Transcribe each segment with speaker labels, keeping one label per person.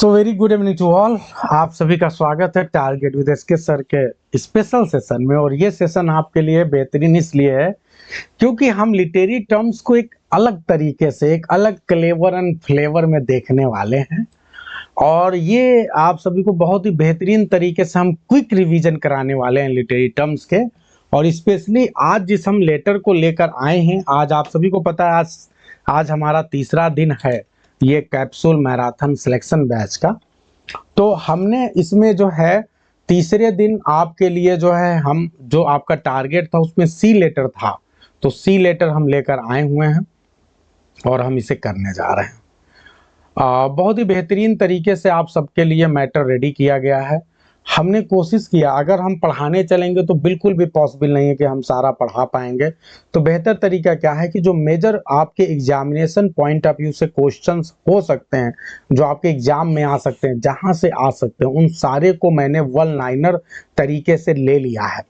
Speaker 1: So very good evening to all. आप सभी का स्वागत है टारगेट विद एसके सर के स्पेशल सेशन में। और ये सेशन आपके लिए बेहतरीन इसलिए है क्योंकि हम लिटरेरी टर्म्स को एक अलग तरीके से, एक अलग क्लेवर एंड फ्लेवर में देखने वाले हैं। और ये आप सभी को बहुत ही बेहतरीन तरीके से हम क्विक रिवीजन कराने वाले हैं लिटरेरी टर्म्स के। और स्पेशली आज जिस हम लेटर को लेकर आए हैं, आज आप सभी को पता है आज हमारा तीसरा दिन है ये कैप्सूल मैराथन सिलेक्शन बैच का। तो हमने इसमें जो है तीसरे दिन आपके लिए जो है हम जो आपका टारगेट था उसमें सी लेटर था, तो सी लेटर हम लेकर आए हुए हैं और हम इसे करने जा रहे हैं। बहुत ही बेहतरीन तरीके से आप सबके लिए मैटर रेडी किया गया है। हमने कोशिश किया, अगर हम पढ़ाने चलेंगे तो बिल्कुल भी पॉसिबल नहीं है कि हम सारा पढ़ा पाएंगे। तो बेहतर तरीका क्या है कि जो मेजर आपके एग्जामिनेशन पॉइंट ऑफ व्यू से क्वेश्चंस हो सकते हैं, जो आपके एग्जाम में आ सकते हैं, जहां से आ सकते हैं, उन सारे को मैंने वन लाइनर तरीके से ले लिया है।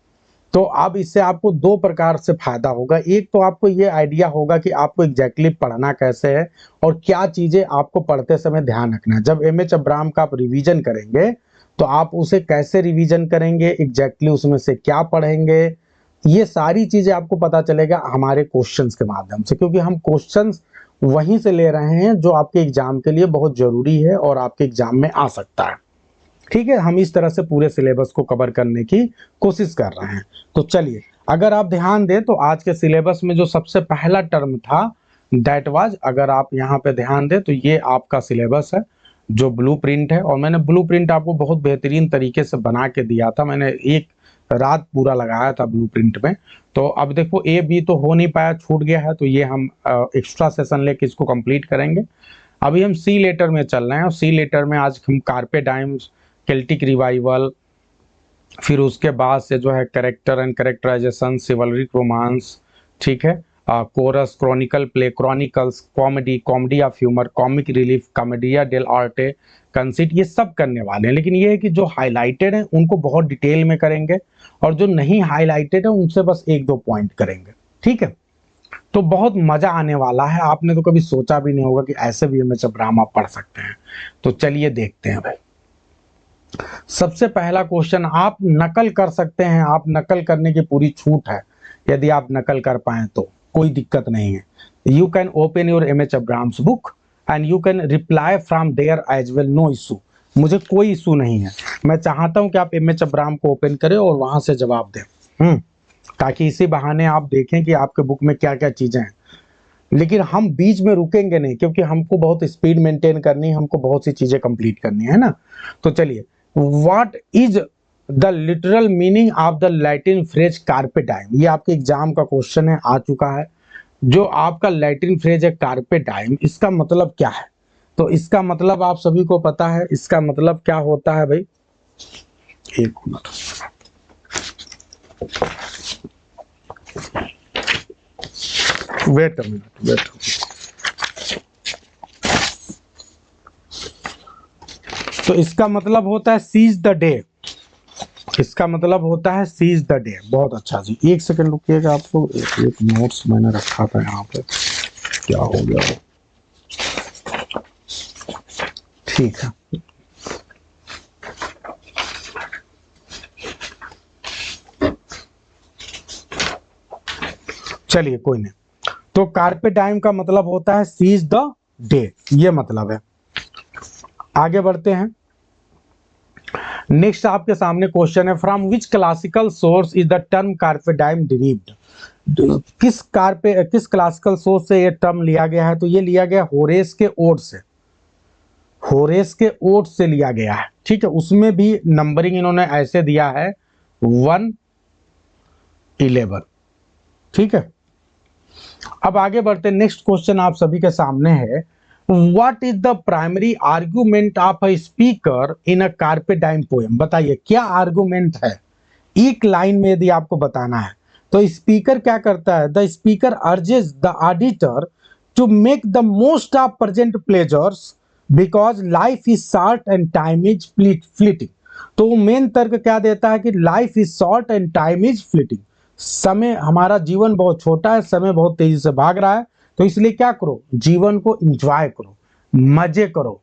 Speaker 1: तो अब इससे आपको दो प्रकार से फायदा होगा। एक तो आपको ये आइडिया होगा कि आपको एग्जैक्टली पढ़ना कैसे है और क्या चीजें आपको पढ़ते समय ध्यान रखना है। जब एम एच अब्राहम का आप रिवीजन करेंगे तो आप उसे कैसे रिवीजन करेंगे, एग्जैक्टली उसमें से क्या पढ़ेंगे, ये सारी चीजें आपको पता चलेगा हमारे क्वेश्चंस के माध्यम से, क्योंकि हम क्वेश्चंस वहीं से ले रहे हैं जो आपके एग्जाम के लिए बहुत जरूरी है और आपके एग्जाम में आ सकता है। ठीक है, हम इस तरह से पूरे सिलेबस को कवर करने की कोशिश कर रहे हैं। तो चलिए, अगर आप ध्यान दें तो आज के सिलेबस में जो सबसे पहला टर्म था दैट वाज, अगर आप यहाँ पे ध्यान दें तो ये आपका सिलेबस है जो ब्लूप्रिंट है। और मैंने ब्लूप्रिंट आपको बहुत बेहतरीन तरीके से बना के दिया था, मैंने एक रात पूरा लगाया था ब्लूप्रिंट में। तो अब देखो ए बी तो हो नहीं पाया, छूट गया है, तो ये हम एक्स्ट्रा सेशन लेके इसको कंप्लीट करेंगे। अभी हम सी लेटर में चल रहे हैं और सी लेटर में आज हम कार्पे डाइम्स, केल्टिक रिवाइवल, फिर उसके बाद से जो है character and characterization, chivalric romance, ठीक है, chorus, chronicle play, chronicles, comedy, comedy of humour, comic relief, commedia dell arte, conceit, ये सब करने वाले हैं। लेकिन ये है कि जो हाईलाइटेड हैं उनको बहुत डिटेल में करेंगे और जो नहीं हाईलाइटेड है उनसे बस एक दो पॉइंट करेंगे। ठीक है, तो बहुत मजा आने वाला है। आपने तो कभी सोचा भी नहीं होगा कि ऐसे भी एम एच अब्राहम आप पढ़ सकते हैं। तो चलिए देखते हैं भाई। सबसे पहला क्वेश्चन, आप नकल कर सकते हैं, आप नकल करने की पूरी छूट है। यदि आप नकल कर पाए तो कोई दिक्कत नहीं है। You can open your M H Abrams book and you can reply from there as well, no issue, मुझे कोई इशू नहीं है। मैं चाहता हूं कि आप एम एच अब्राहम को ओपन करें और वहां से जवाब दें, ताकि इसी बहाने आप देखें कि आपके बुक में क्या क्या चीजें हैं। लेकिन हम बीच में रुकेंगे नहीं, क्योंकि हमको बहुत स्पीड मेंटेन करनी है, हमको बहुत सी चीजें कंप्लीट करनी है ना। तो चलिए, what is the literal meaning of the Latin phrase carpe diem, ये आपके एग्जाम का क्वेश्चन है, आ चुका है। जो आपका लैटिन फ्रेज है कार्पे डाइम, इसका मतलब क्या है? तो इसका मतलब आप सभी को पता है, इसका मतलब क्या होता है भाई? एक minute, wait a minute, wait. तो इसका मतलब होता है सीज द डे, इसका मतलब होता है सीज द डे। बहुत अच्छा जी, एक सेकंड रुकिएगा, आपको एक नोट्स मैंने रखा था यहाँ पे, क्या हो गया वो? ठीक है, चलिए कोई नहीं। तो कार्पे टाइम का मतलब होता है सीज द डे, ये मतलब है। आगे बढ़ते हैं। नेक्स्ट आपके सामने क्वेश्चन है, from which classical source is the term carpe diem derived, किस क्लासिकल सोर्स से ये टर्म लिया गया है? तो ये लिया गया होरेस के ओड से, होरेस के ओड से लिया गया है। ठीक है, उसमें भी नंबरिंग इन्होंने ऐसे दिया है 1-11। ठीक है, अब आगे बढ़ते। नेक्स्ट क्वेश्चन आप सभी के सामने है, what is the primary argument of a speaker in a carpe diem poem. बताइए क्या आर्गुमेंट है, एक लाइन में यदि आपको बताना है। तो स्पीकर क्या करता है? The speaker urges the auditor to make the most of present pleasures because life is short and time is fleeting. तो मेन तर्क क्या देता है कि life is short and time is fleeting, समय, हमारा जीवन बहुत छोटा है, समय बहुत तेजी से भाग रहा है, तो इसलिए क्या करो, जीवन को एंजॉय करो, मजे करो,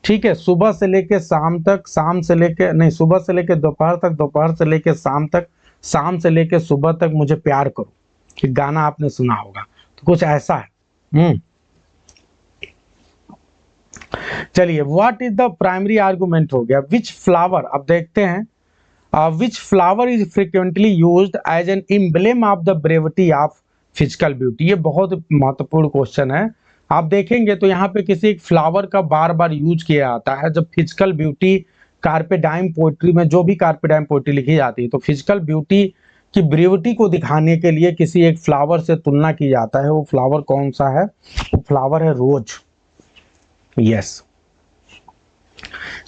Speaker 1: ठीक है, सुबह से लेके शाम तक, शाम से लेके नहीं, सुबह से लेके दोपहर तक, दोपहर से लेके शाम तक, शाम से लेके सुबह तक मुझे प्यार करो। एक गाना आपने सुना होगा, तो कुछ ऐसा है। चलिए, what is the primary argument हो गया। विच फ्लावर, अब देखते हैं, which flower is frequently used as an emblem of the brevity of physical beauty. ये बहुत महत्वपूर्ण क्वेश्चन है। आप देखेंगे तो यहाँ पे किसी एक फ्लावर का बार बार यूज किया जाता है जब फिजिकल ब्यूटी, कार्पेडाइम पोएट्री में जो भी कार्पेडाइम पोएट्री लिखी जाती है, तो फिजिकल ब्यूटी की ब्रेविटी को दिखाने के लिए किसी एक फ्लावर से तुलना की जाता है। वो फ्लावर कौन सा है? वो फ्लावर है रोज। यस,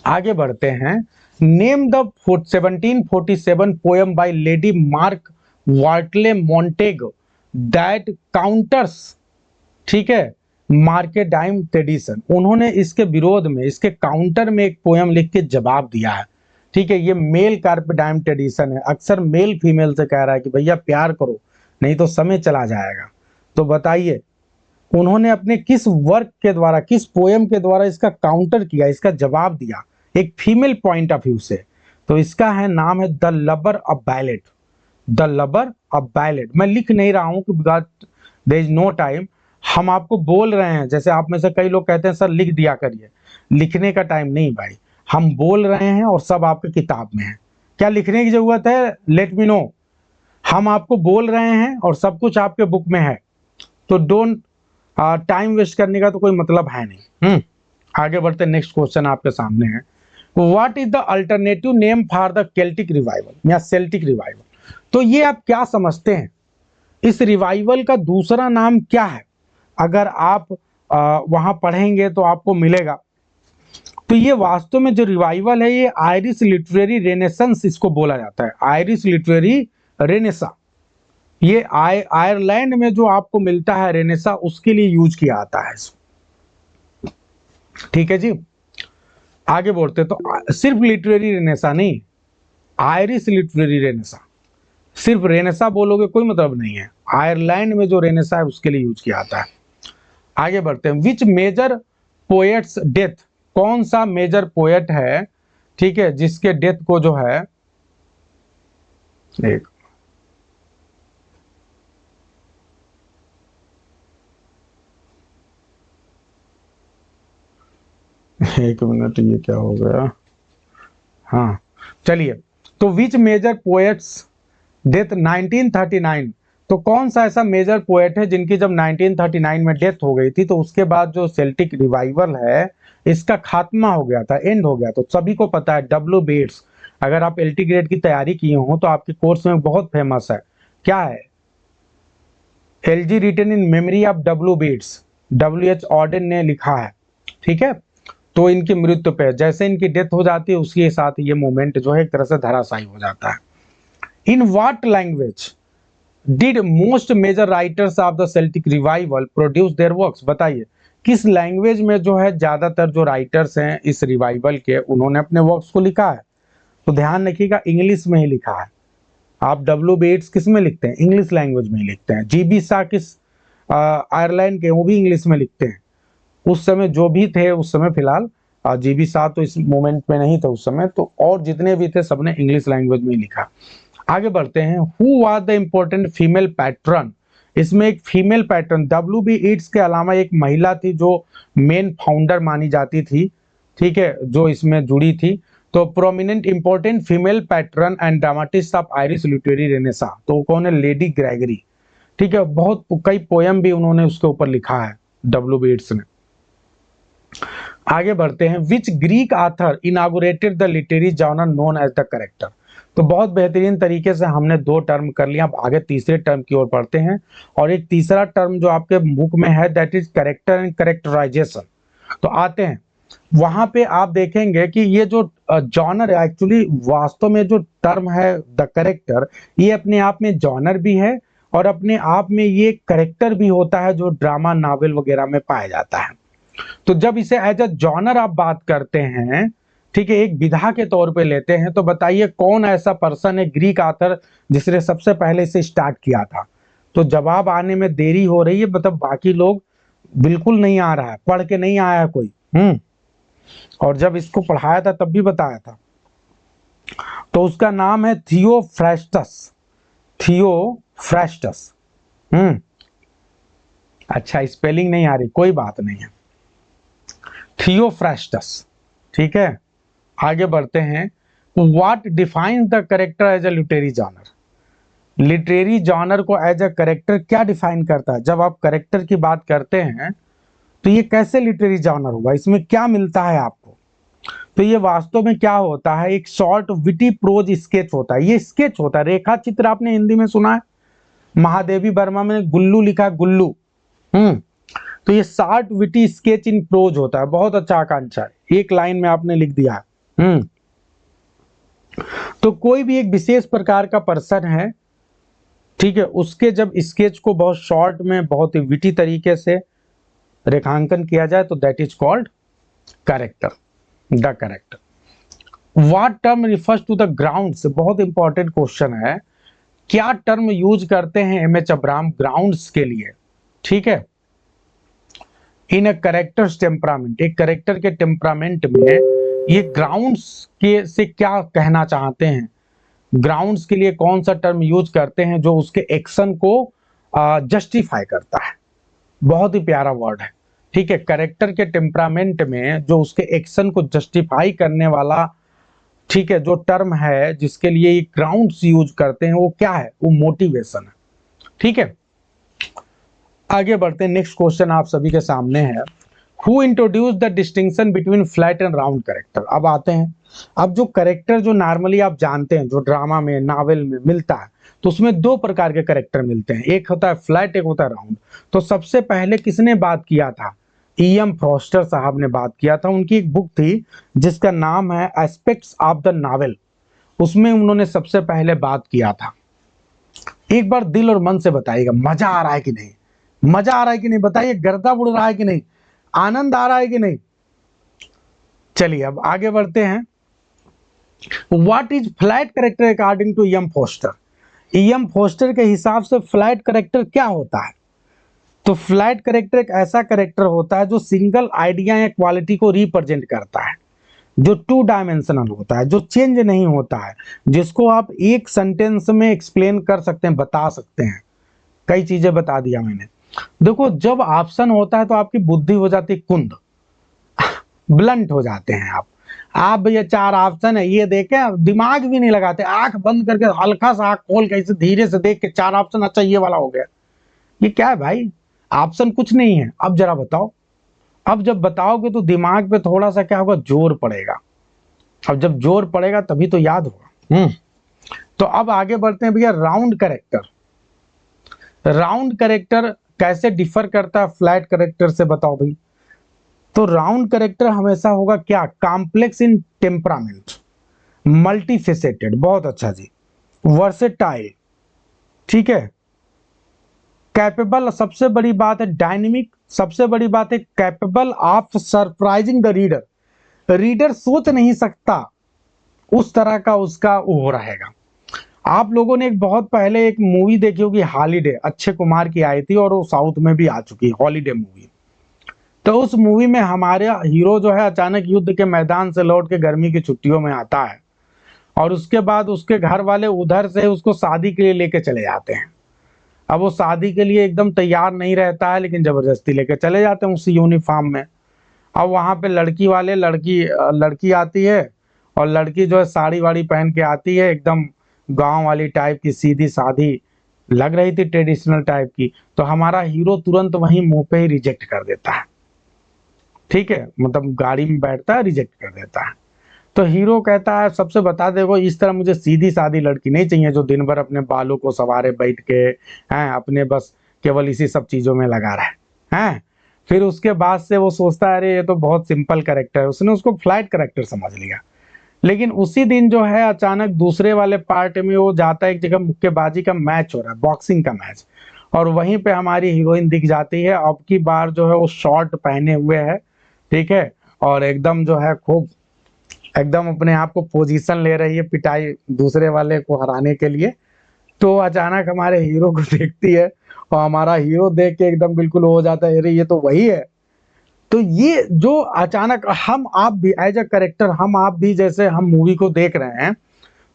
Speaker 1: आगे बढ़ते हैं। Name the 1747 poem by lady Mary Wortley Montagu that counters, ठीक है, मार्केडाइम ट्रेडिशन। उन्होंने इसके विरोध में, इसके काउंटर में एक पोएम लिख के जवाब दिया है। ठीक है, ये मेल कार्पेडाइम ट्रेडिशन है। अक्सर मेल फीमेल से कह रहा है कि भैया प्यार करो, नहीं तो समय चला जाएगा। तो बताइए, उन्होंने अपने किस वर्क के द्वारा, किस पोएम के द्वारा इसका काउंटर किया, इसका जवाब दिया एक फीमेल पॉइंट ऑफ व्यू से। तो इसका है नाम है the lover of ballot. The lover of ballot. मैं लिख नहीं रहा हूं कि देयर इज नो टाइम, हम आपको बोल रहे हैं। जैसे आप में से कई लोग कहते हैं सर लिख दिया करिए, लिखने का टाइम नहीं भाई, हम बोल रहे हैं और सब आपके किताब में है। क्या लिखने की जरूरत है? Let me know. हम आपको बोल रहे हैं और सब कुछ आपके बुक में है, तो डोंट टाइम वेस्ट करने का तो कोई मतलब है नहीं। आगे बढ़ते, नेक्स्ट क्वेश्चन आपके सामने है। What is the alternative name for the Celtic revival या सेल्टिक रिवाइवल। तो ये आप क्या समझते हैं, इस रिवाइवल का दूसरा नाम क्या है? अगर आप वहां पढ़ेंगे तो आपको मिलेगा। तो ये वास्तव में जो रिवाइवल है, ये आयरिश लिटरेरी रेनेसेंस इसको बोला जाता है। आयरिश लिटरेरी रेनेसा, ये आयरलैंड में जो आपको मिलता है रेनेसा, उसके लिए यूज किया जाता है। ठीक है जी, आगे बढ़ते। तो सिर्फ लिटरेरी रेनेसा नहीं, आयरिश लिटरेरी रेनेसा। सिर्फ रेनेसा बोलोगे कोई मतलब नहीं है, आयरलैंड में जो रेनेसा है उसके लिए यूज किया जाता है। आगे बढ़ते हैं। विच मेजर पोएट्स डेथ, कौन सा मेजर पोएट है, ठीक है, जिसके डेथ को जो है, एक मिनट, ये क्या हो गया? हाँ चलिए, तो विच मेजर पोएट्स डेथ 1939। तो कौन सा ऐसा मेजर पोएट है जिनकी जब 1939 में डेथ हो गई थी, तो उसके बाद जो सेल्टिक रिवाइवल है इसका खात्मा हो गया था, एंड हो गया। तो सभी को पता है डब्ल्यू बेट्स। अगर आप एलटी ग्रेड की तैयारी किए हो तो आपके कोर्स में बहुत फेमस है। क्या है? Elegy written in memory of W Yeats, WH Auden ने लिखा है। ठीक है, तो इनकी मृत्यु पे, जैसे इनकी डेथ हो जाती है उसके साथ ये मूवमेंट जो है एक तरह से धराशायी हो जाता है। In what language did most major writers of the Celtic revival produce their works. बताइए, किस लैंग्वेज में जो है ज्यादातर जो राइटर्स हैं इस रिवाइवल के, उन्होंने अपने वर्क्स को लिखा है? तो ध्यान रखिएगा, इंग्लिश में ही लिखा है। आप डब्ल्यू बेट्स किस में लिखते हैं? इंग्लिश लैंग्वेज में ही लिखते हैं। जीबी शाह किस आयरलैंड के, वो भी इंग्लिश में लिखते हैं। उस समय जो भी थे, उस समय फिलहाल जीबी शाह तो इस मोमेंट में नहीं था उस समय, तो और जितने भी थे सबने इंग्लिश लैंग्वेज में ही लिखा। आगे बढ़ते हैं। Who was the important female patron. इसमें एक फीमेल पैट्रन, WB ईट्स के अलावा एक महिला थी जो मेन फाउंडर मानी जाती थी, ठीक है, जो इसमें जुड़ी थी। तो prominent important female patron and dramatist of Irish literary renaissance, तो कौन है? Lady Gregory. ठीक है, बहुत कई पोयम भी उन्होंने उसके ऊपर लिखा है WB ईट्स ने। आगे बढ़ते हैं। Which Greek author inaugurated the literary genre known as the character. तो बहुत बेहतरीन तरीके से हमने दो टर्म कर लिया, अब आगे तीसरे टर्म की ओर पढ़ते हैं। और एक तीसरा टर्म जो आपके बुक में है, that is character and characterization. तो आते हैं वहां पे, आप देखेंगे कि ये जो जॉनर है, एक्चुअली वास्तव में जो टर्म है द करेक्टर, ये अपने आप में जॉनर भी है और अपने आप में ये करेक्टर भी होता है जो ड्रामा नॉवेल वगैरह में पाया जाता है। तो जब इसे एज अ जॉनर आप बात करते हैं, ठीक है, एक विधा के तौर पे लेते हैं, तो बताइए कौन ऐसा पर्सन है ग्रीक ऑथर जिसने सबसे पहले इसे स्टार्ट किया था? तो जवाब आने में देरी हो रही है, मतलब बाकी लोग बिल्कुल नहीं आ रहा है, पढ़ के नहीं आया कोई। और जब इसको पढ़ाया था तब भी बताया था। तो उसका नाम है थियोफ्रास्टस। थियोफ्रास्टस। अच्छा, स्पेलिंग नहीं आ रही, कोई बात नहीं है, थियोफ्रास्टस। ठीक है, आगे बढ़ते हैं। What defines the character as a literary genre? Literary genre को एज अ करेक्टर क्या डिफाइन करता है? जब आप करेक्टर की बात करते हैं तो ये कैसे लिटरेरी जॉनर होगा, इसमें क्या मिलता है आपको? तो ये वास्तव में क्या होता है, एक शॉर्ट विटी प्रोज स्केच होता है। ये स्केच होता है, रेखा चित्र आपने हिंदी में सुना है, महादेवी वर्मा में गुल्लू लिखा है, गुल्लू। तो ये short witty sketch in prose होता है। बहुत अच्छा आकांक्षा है, एक लाइन में आपने लिख दिया है। तो कोई भी एक विशेष प्रकार का पर्सन है, ठीक है, उसके जब स्केच को बहुत शॉर्ट में बहुत ही विटी तरीके से रेखांकन किया जाए तो that is called character, the character. What term refers to the grounds? बहुत इंपॉर्टेंट क्वेश्चन है। क्या टर्म यूज करते हैं एमएच अब्राहम ग्राउंड्स के लिए? ठीक है, इन अ कैरेक्टर्स टेम्परामेंट, एक कैरेक्टर के टेम्परामेंट में ये ग्राउंड्स के से क्या कहना चाहते हैं? ग्राउंड्स के लिए कौन सा टर्म यूज करते हैं जो उसके एक्शन को जस्टिफाई करता है? बहुत ही प्यारा वर्ड है। ठीक है, कैरेक्टर के टेम्परामेंट में जो उसके एक्शन को जस्टिफाई करने वाला, ठीक है, जो टर्म है जिसके लिए ये ग्राउंड्स यूज करते हैं वो क्या है? वो मोटिवेशन है। ठीक है, आगे बढ़ते हैं। नेक्स्ट क्वेश्चन आप सभी के सामने है। Who introduce the distinction between flat and round character? अब आते हैं, अब जो कैरेक्टर जो नॉर्मली आप जानते हैं, जो ड्रामा में नावल में मिलता है, तो उसमें दो प्रकार के कैरेक्टर मिलते हैं, एक होता है फ्लैट, एक होता है राउंड। तो सबसे पहले किसने बात किया था? E.M. फॉस्टर साहब ने बात किया था। उनकी एक बुक थी जिसका नाम है एस्पेक्ट्स ऑफ द नावल, उसमें उन्होंने सबसे पहले बात किया था। एक बार दिल और मन से बताइएगा, मजा आ रहा है कि नहीं? मजा आ रहा है कि नहीं बताइए, गर्दा उड़ रहा है कि नहीं, आनंद आ रहा है कि नहीं? चलिए अब आगे बढ़ते हैं। What is flat character according to E.M. Forster? E.M. Forster के हिसाब से फ्लैट कैरेक्टर क्या होता है? तो फ्लैट कैरेक्टर एक ऐसा कैरेक्टर होता है जो सिंगल आइडिया या क्वालिटी को रिप्रेजेंट करता है, जो टू डायमेंशनल होता है, जो चेंज नहीं होता है, जिसको आप एक सेंटेंस में एक्सप्लेन कर सकते हैं, बता सकते हैं। कई चीजें बता दिया मैंने। देखो, जब ऑप्शन होता है तो आपकी बुद्धि हो जाती है कुंद, ब्लंट हो जाते हैं आप ये चार ऑप्शन है ये देखे, दिमाग भी नहीं लगाते, आंख बंद करके हल्का सा आंख खोल के ऐसे धीरे से देख के चार ऑप्शन, अच्छा ये वाला हो गया। ये क्या है भाई, ऑप्शन कुछ नहीं है। अब जरा बताओ, अब जब बताओगे तो दिमाग पे थोड़ा सा क्या होगा, जोर पड़ेगा। अब जब जोर पड़ेगा तभी तो याद होगा। तो अब आगे बढ़ते हैं भैया। राउंड कैरेक्टर, राउंड कैरेक्टर कैसे डिफर करता है फ्लैट कैरेक्टर से, बताओ भाई। तो राउंड कैरेक्टर हमेशा होगा क्या, कॉम्प्लेक्स इन टेम्परामेंट, मल्टीफेसेटेड, बहुत अच्छा जी, वर्सेटाइल, ठीक है, कैपेबल, सबसे बड़ी बात है डायनेमिक, सबसे बड़ी बात है capable of surprising the reader, reader सोच नहीं सकता उस तरह का उसका वो रहेगा। आप लोगों ने एक बहुत पहले एक मूवी देखी होगी हॉलीडे, अक्षय कुमार की आई थी और वो साउथ में भी आ चुकी है, हॉलीडे मूवी। तो उस मूवी में हमारे हीरो जो है अचानक युद्ध के मैदान से लौट के गर्मी की छुट्टियों में आता है और उसके बाद उसके घर वाले उधर से उसको शादी के लिए लेके चले जाते हैं। अब वो शादी के लिए एकदम तैयार नहीं रहता है लेकिन जबरदस्ती लेके चले जाते हैं उसी यूनिफॉर्म में। अब वहां पे लड़की वाले लड़की आती है और लड़की जो है साड़ी वाड़ी पहन के आती है, एकदम गांव वाली टाइप की, सीधी सादी लग रही थी, ट्रेडिशनल टाइप की। तो हमारा हीरो तुरंत वहीं मुंह पे ही रिजेक्ट कर देता है, ठीक है, मतलब गाड़ी में बैठता है रिजेक्ट कर देता है। तो हीरो कहता है सबसे बता देखो, इस तरह मुझे सीधी सादी लड़की नहीं चाहिए जो दिन भर अपने बालों को सवारे बैठ के हैं, अपने बस केवल इसी सब चीजों में लगा रहा है। फिर उसके बाद से वो सोचता है अरे ये तो बहुत सिंपल कैरेक्टर है, उसने उसको फ्लैट कैरेक्टर समझ लिया। लेकिन उसी दिन जो है अचानक दूसरे वाले पार्ट में वो जाता है, एक जगह मुक्केबाजी का मैच हो रहा है, बॉक्सिंग का मैच, और वहीं पे हमारी हीरोइन दिख जाती है। अब की बार जो है वो शॉर्ट पहने हुए है, ठीक है, और एकदम जो है खूब एकदम अपने आप को पोजीशन ले रही है पिटाई दूसरे वाले को हराने के लिए। तो अचानक हमारे हीरो को देखती है और हमारा हीरो देख के एकदम बिल्कुल हो जाता है, अरे ये तो वही है। तो ये जो अचानक हम आप भी एज अ करेक्टर, हम आप भी जैसे हम मूवी को देख रहे हैं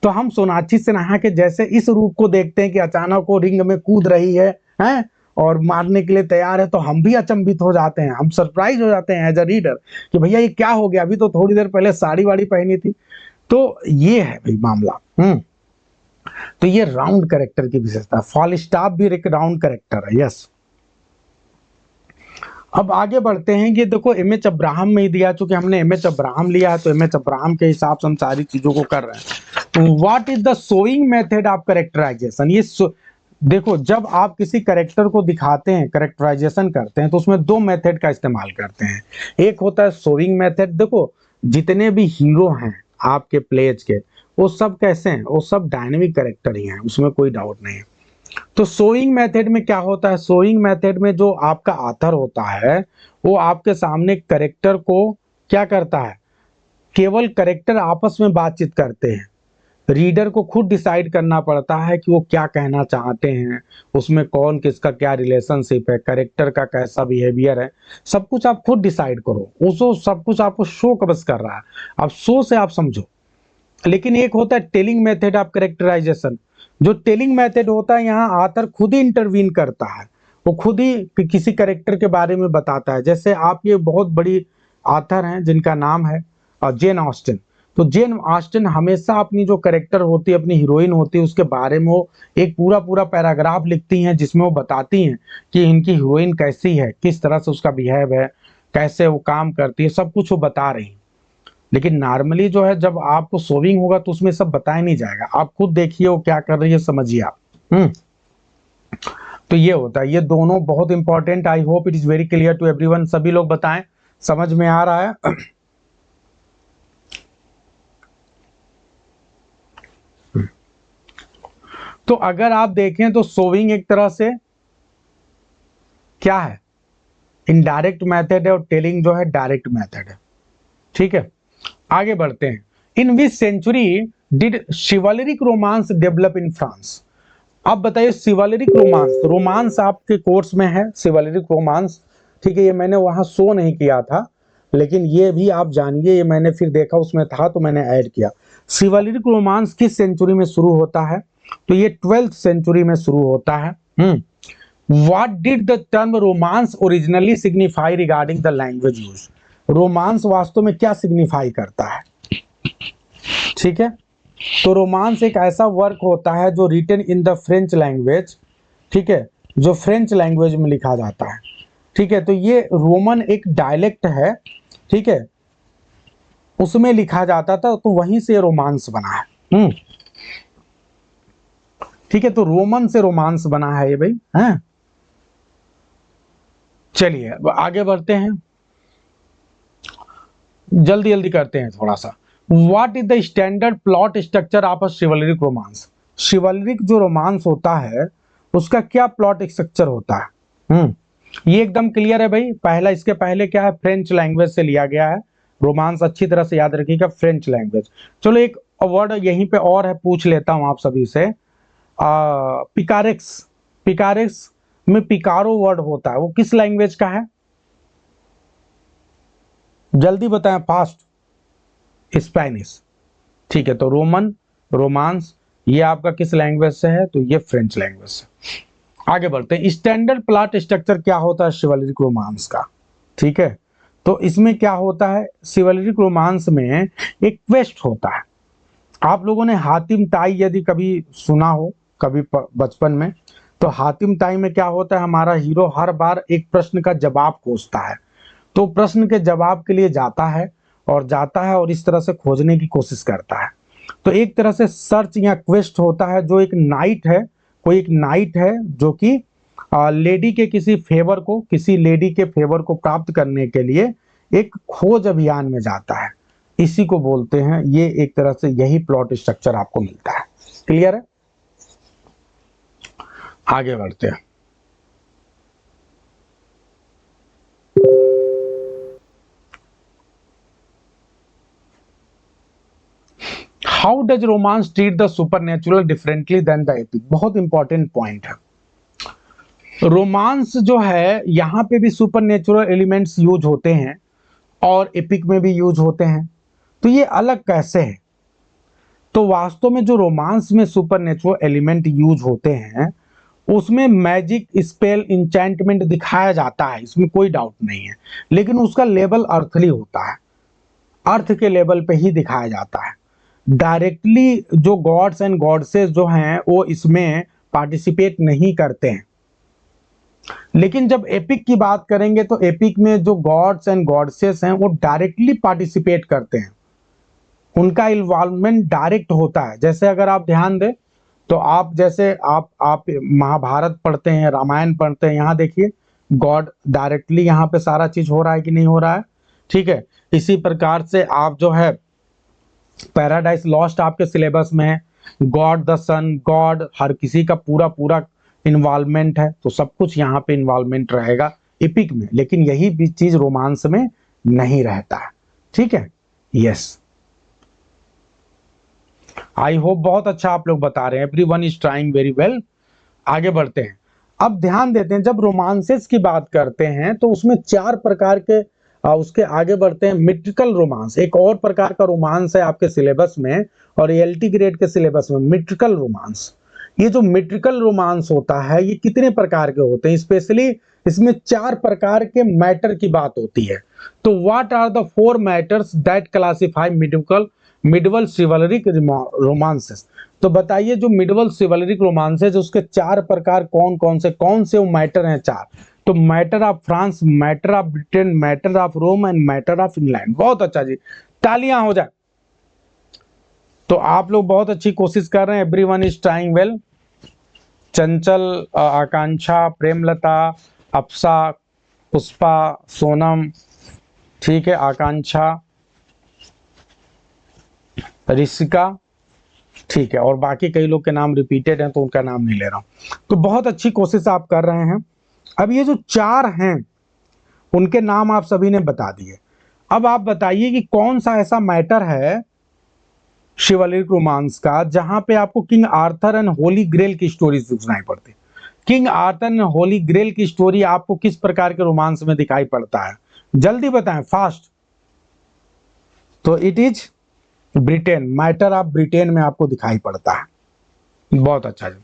Speaker 1: तो हम सोनाक्षी सिन्हा के जैसे इस रूप को देखते हैं कि अचानक वो रिंग में कूद रही है और मारने के लिए तैयार है, तो हम भी अचंभित हो जाते हैं, हम सरप्राइज हो जाते हैं एज अ रीडर कि भैया ये क्या हो गया, अभी तो थोड़ी देर पहले साड़ी वाड़ी पहनी थी। तो ये है भाई मामला। तो ये राउंड कैरेक्टर की विशेषता है। फॉलस्टाफ भी एक राउंड कैरेक्टर है। यस, अब आगे बढ़ते हैं। ये देखो एमएच अब्राहम में ही दिया, चूंकि हमने एमएच अब्राहम लिया है तो एमएच अब्राहम के हिसाब से हम सारी चीजों को कर रहे हैं। तो what is the showing method of characterization? ये देखो, जब आप किसी कैरेक्टर को दिखाते हैं, कैरेक्टराइजेशन करते हैं, तो उसमें दो मेथड का इस्तेमाल करते हैं। एक होता है शोइंग मेथड। देखो जितने भी हीरो हैं आपके प्लेज के, वो सब कैसे हैं? वो सब डायनेमिक कैरेक्टर ही हैं, उसमें कोई डाउट नहीं है। तो सोइंग मेथड में क्या होता है? सोइंग मेथड में जो आपका आथर होता है वो आपके सामने करेक्टर को क्या करता है? केवल करेक्टर आपस में बातचीत करते हैं, रीडर को खुद डिसाइड करना पड़ता है कि वो क्या कहना चाहते हैं, उसमें कौन किसका क्या रिलेशनशिप है, करेक्टर का कैसा बिहेवियर है, सब कुछ आप खुद डिसाइड करो। उसको सब कुछ आपको शो कबस कर रहा है, अब शो से आप समझो। लेकिन एक होता है टेलिंग मेथड ऑफ कैरेक्टराइजेशन। जो टेलिंग मेथड होता है, यहाँ आथर खुद ही इंटरवीन करता है, वो खुद ही किसी कैरेक्टर के बारे में बताता है। जैसे आप ये बहुत बड़ी आथर हैं जिनका नाम है जेन ऑस्टिन। तो जेन ऑस्टिन हमेशा अपनी जो कैरेक्टर होती है, अपनी हीरोइन होती है, उसके बारे में वो एक पूरा पूरा पैराग्राफ लिखती हैं जिसमें वो बताती हैं कि इनकी हीरोइन कैसी है, किस तरह से उसका बिहेव है, कैसे वो काम करती है, सब कुछ वो बता रही है। लेकिन नॉर्मली जो है, जब आपको सोविंग होगा तो उसमें सब बताया नहीं जाएगा, आप खुद देखिए वो क्या कर रही है, समझिए आप। तो ये होता है, ये दोनों बहुत important. I hope it is very clear to everyone. सभी लोग बताएं, समझ में आ रहा है? तो अगर आप देखें तो सोविंग एक तरह से क्या है? इनडायरेक्ट मेथड है, और टेलिंग जो है डायरेक्ट मेथड है। ठीक है, आगे बढ़ते हैं। In which century did chivalric romance develop in France? अब बताइए, शिवलरिक रोमांस, रोमांस आपके कोर्स में है शिवलरिक रोमांस, ठीक है, ये मैंने वहां शो नहीं किया था, लेकिन ये भी आप जानिए, ये मैंने फिर देखा उसमें था तो मैंने ऐड किया। शिवलरिक रोमांस किस सेंचुरी में शुरू होता है? तो ये 12th सेंचुरी में शुरू होता है। What did the term romance originally signify regarding the language use? Romance वास्तव में क्या सिग्निफाई करता है? ठीक है, तो रोमांस एक ऐसा वर्क होता है जो written in the French language, ठीक है, जो फ्रेंच लैंग्वेज में लिखा जाता है। ठीक है, तो ये रोमन एक डायलेक्ट है, ठीक है, उसमें लिखा जाता था, तो वहीं से रोमांस बना है। ठीक है, तो रोमन से रोमांस बना है ये भाई। हैं, चलिए अब आगे बढ़ते हैं, जल्दी जल्दी करते हैं थोड़ा सा। What is the standard plot structure of a chivalric romance? Chivalric जो रोमांस होता है उसका क्या प्लॉट स्ट्रक्चर होता है? ये एकदम क्लियर है भाई। पहला, इसके पहले क्या है? फ्रेंच लैंग्वेज से लिया गया है रोमांस, अच्छी तरह से याद रखिएगा, फ्रेंच लैंग्वेज। चलो एक वर्ड यहीं पे और है, पूछ लेता हूं आप सभी से। पिकारेक्स, पिकारेक्स में पिकारो वर्ड होता है, वो किस लैंग्वेज का है? जल्दी बताएं, फास्ट। स्पेनिश। ठीक है, तो रोमन रोमांस ये आपका किस लैंग्वेज से है? तो ये फ्रेंच लैंग्वेज से। आगे बढ़ते हैं। स्टैंडर्ड प्लॉट स्ट्रक्चर क्या होता है शिवलरिक रोमांस का? ठीक है, तो इसमें क्या होता है? शिवलरिक रोमांस में एक क्वेस्ट होता है। आप लोगों ने हातिम ताई यदि कभी सुना हो, कभी बचपन में, तो हातिम ताई में क्या होता है? हमारा हीरो हर बार एक प्रश्न का जवाब खोजता है, तो प्रश्न के जवाब के लिए जाता है और इस तरह से खोजने की कोशिश करता है। तो एक तरह से सर्च या क्वेस्ट होता है, जो एक नाइट है, कोई एक नाइट है जो कि लेडी के किसी लेडी के फेवर को प्राप्त करने के लिए एक खोज अभियान में जाता है। इसी को बोलते हैं, ये एक तरह से यही प्लॉट स्ट्रक्चर आपको मिलता है। क्लियर है? आगे बढ़ते हैं। How does romance treat the supernatural differently than the epic? बहुत इंपॉर्टेंट पॉइंट है। रोमांस जो है यहाँ पे भी सुपरनेचुरल एलिमेंट्स यूज होते हैं और एपिक में भी यूज होते हैं, तो ये अलग कैसे है? तो वास्तव में जो रोमांस में सुपरनेचुरल एलिमेंट यूज होते हैं उसमें मैजिक स्पेल इंचैंटमेंट दिखाया जाता है, इसमें कोई डाउट नहीं है, लेकिन उसका लेवल अर्थली होता है, अर्थ के लेवल पे ही दिखाया जाता है। डायरेक्टली जो गॉड्स एंड गॉडेसेस जो हैं वो इसमें पार्टिसिपेट नहीं करते हैं। लेकिन जब एपिक की बात करेंगे तो एपिक में जो गॉड्स एंड गॉडेसेस हैं वो डायरेक्टली पार्टिसिपेट करते हैं, उनका इन्वॉल्वमेंट डायरेक्ट होता है। जैसे अगर आप ध्यान दें तो आप जैसे आप महाभारत पढ़ते हैं, रामायण पढ़ते हैं, यहाँ देखिए गॉड डायरेक्टली यहाँ पे सारा चीज हो रहा है कि नहीं हो रहा है, ठीक है। इसी प्रकार से आप जो है पैराडाइज लॉस्ट आपके सिलेबस में है, गॉड द सन, गॉड हर किसी का पूरा पूरा इन्वॉल्वमेंट है, तो सब कुछ यहाँ पे इन्वॉल्वमेंट रहेगा एपिक में, लेकिन यही भी चीज रोमांस में नहीं रहता है, ठीक है। यस, आई होप बहुत अच्छा आप लोग बता रहे हैं, everyone is trying very well. आगे बढ़ते हैं, अब ध्यान देते हैं जब रोमांसेस की बात करते हैं तो उसमें चार प्रकार के उसके आगे बढ़ते हैं। मिट्रिकल रोमांस एक और प्रकार का रोमांस है आपके सिलेबस में, और एलटी ग्रेड के सिलेबस में मिट्रिकल रोमांस। ये जो मिट्रिकल रोमांस होता है ये कितने प्रकार के होते हैं, स्पेशली इसमें चार प्रकार के मैटर की बात होती है। तो what are the four matters that classify medieval chivalric romances? तो बताइए जो मिडवल सिवलरिक रोमांसेस उसके चार प्रकार कौन से वो मैटर हैं चार? तो matter of France, matter of Britain, matter of Rome and matter of England. बहुत अच्छा जी, तालियां हो जाए। तो आप लोग बहुत अच्छी कोशिश कर रहे हैं, एवरीवन इज ट्राइंग वेल। चंचल, आकांक्षा, प्रेमलता, अप्सा, पुष्पा, सोनम, ठीक है, आकांक्षा, ऋषिका, ठीक है, और बाकी कई लोग के नाम रिपीटेड हैं तो उनका नाम नहीं ले रहा हूं। तो बहुत अच्छी कोशिश आप कर रहे हैं। अब ये जो चार हैं उनके नाम आप सभी ने बता दिए। अब आप बताइए कि कौन सा ऐसा मैटर है शिवलिक रोमांस का जहां पे आपको king Arthur and holy grail की स्टोरी सुनाई पड़ती। King Arthur and holy grail की स्टोरी आपको किस प्रकार के रोमांस में दिखाई पड़ता है? जल्दी बताएं, फास्ट। तो it is Britain, matter of Britain में आपको दिखाई पड़ता है। बहुत अच्छा जी,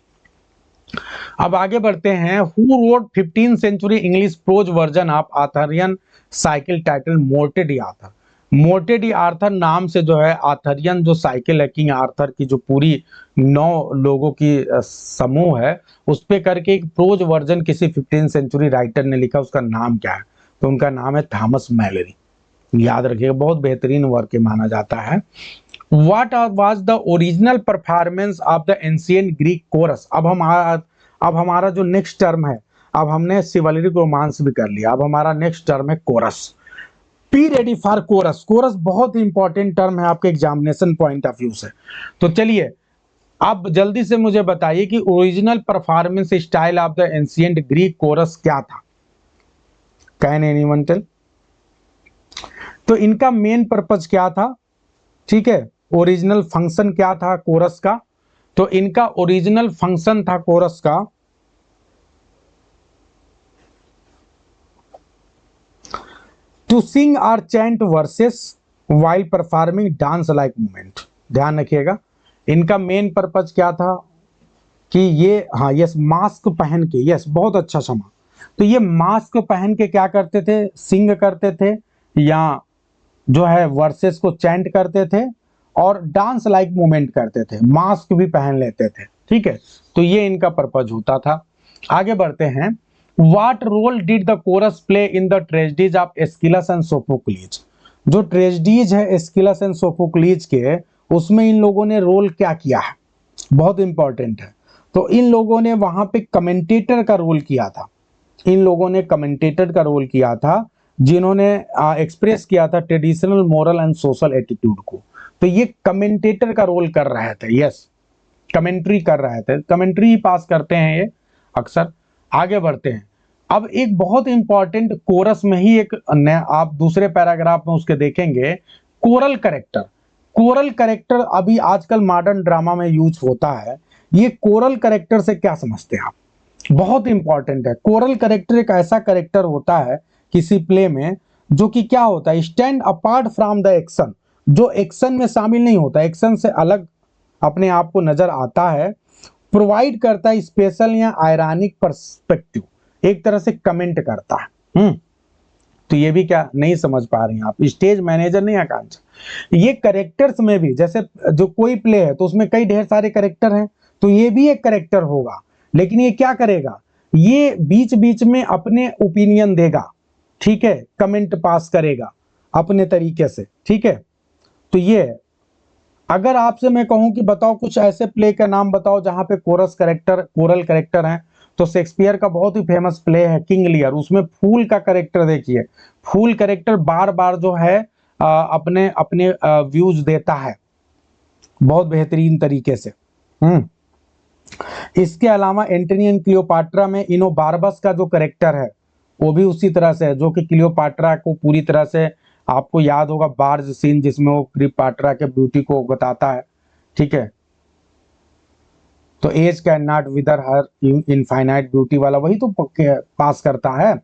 Speaker 1: अब आगे बढ़ते हैं। Who wrote 15th century English prose version of Arthurian cycle titled Morte d' Arthur? Morte d' Arthur नाम से जो है आर्थरियन जो साइकिल है, किंग आर्थर की जो पूरी 9 लोगों की समूह है उस पे करके एक प्रोज वर्जन किसी 15th सेंचुरी राइटर ने लिखा, उसका नाम क्या है? तो उनका नाम है थॉमस मैलरी। याद रखिएगा, बहुत बेहतरीन वर्क माना जाता है। What was the original performance of the ancient Greek chorus? अब हमारा जो नेक्स्ट टर्म है, अब हमने शिवलिक रोमांस भी कर लिया, अब हमारा नेक्स्ट टर्म है chorus. Be ready for chorus. Chorus बहुत ही इंपॉर्टेंट टर्म है आपके एग्जामिनेशन पॉइंट ऑफ व्यू से। तो चलिए अब जल्दी से मुझे बताइए कि original performance style of the ancient Greek chorus क्या था? Can anyone tell? तो इनका मेन पर्पज क्या था, ठीक है, ओरिजिनल फंक्शन क्या था कोरस का? तो इनका ओरिजिनल फंक्शन था कोरस का टू सिंग और chant versus while performing dance like movement. ध्यान रखिएगा, इनका मेन पर्पज क्या था कि ये, हाँ यस, मास्क पहन के, यस बहुत अच्छा समा, तो ये मास्क पहन के क्या करते थे? सिंग करते थे या जो है वर्सेस को चैंट करते थे और डांस लाइक मूवमेंट करते थे, मास्क भी पहन लेते थे, ठीक है। तो ये इनका पर्पज होता था। आगे बढ़ते हैं। What role did the chorus play in the tragedies of Aeschylus and Sophocles? जो ट्रेजेडीज है एस्किलस एंड सोफोक्लीज के, उसमें इन लोगों ने रोल क्या किया है? बहुत इंपॉर्टेंट है। तो इन लोगों ने वहां पे कमेंटेटर का रोल किया था, इन लोगों ने कमेंटेटर का रोल किया था, जिन्होंने एक्सप्रेस किया था traditional moral and social attitude को। तो ये कमेंटेटर का रोल कर रहे थे, यस, कमेंट्री कर रहे थे, कमेंट्री ही पास करते हैं ये अक्सर। आगे बढ़ते हैं। अब एक बहुत इंपॉर्टेंट कोरस में ही एक आप दूसरे पैराग्राफ में उसके देखेंगे, कोरल कैरेक्टर। कोरल कैरेक्टर अभी आजकल मॉडर्न ड्रामा में यूज होता है। ये कोरल कैरेक्टर से क्या समझते हैं आप? बहुत इंपॉर्टेंट है। कोरल कैरेक्टर एक ऐसा कैरेक्टर होता है किसी प्ले में जो कि क्या होता है, stand apart from the action, जो एक्शन में शामिल नहीं होता, एक्शन से अलग अपने आप को नजर आता है, प्रोवाइड करता है स्पेशल या आयरानिक पर्सपेक्टिव, एक तरह से कमेंट करता है। तो ये भी क्या नहीं समझ पा रही हैं आप, स्टेज मैनेजर नहीं आकांक्षा, ये करेक्टर्स में भी जैसे जो कोई प्ले है तो उसमें कई ढेर सारे करेक्टर हैं, तो ये भी एक करेक्टर होगा, लेकिन ये क्या करेगा, ये बीच बीच में अपने ओपिनियन देगा, ठीक है, कमेंट पास करेगा अपने तरीके से, ठीक है। तो ये अगर आपसे मैं कहूं कि बताओ कुछ ऐसे प्ले का नाम बताओ जहां पे कोरल कैरेक्टर हैं, तो शेक्सपियर का बहुत ही फेमस प्ले है किंग लियर, उसमें फूल का कैरेक्टर देखिए, फूल कैरेक्टर बार बार जो है अपने अपने व्यूज देता है बहुत बेहतरीन तरीके से। इसके अलावा एंटनी एंड क्लियोपाट्रा में इनो बारबस का जो कैरेक्टर है वो भी उसी तरह से है, जो कि क्लियोपाट्रा को पूरी तरह से, आपको याद होगा बार्ज सीन जिसमें वो क्लियोपाट्रा के ब्यूटी को बताता है, ठीक है। तो age can not wither her infinite beauty वाला वही तो पास करता है।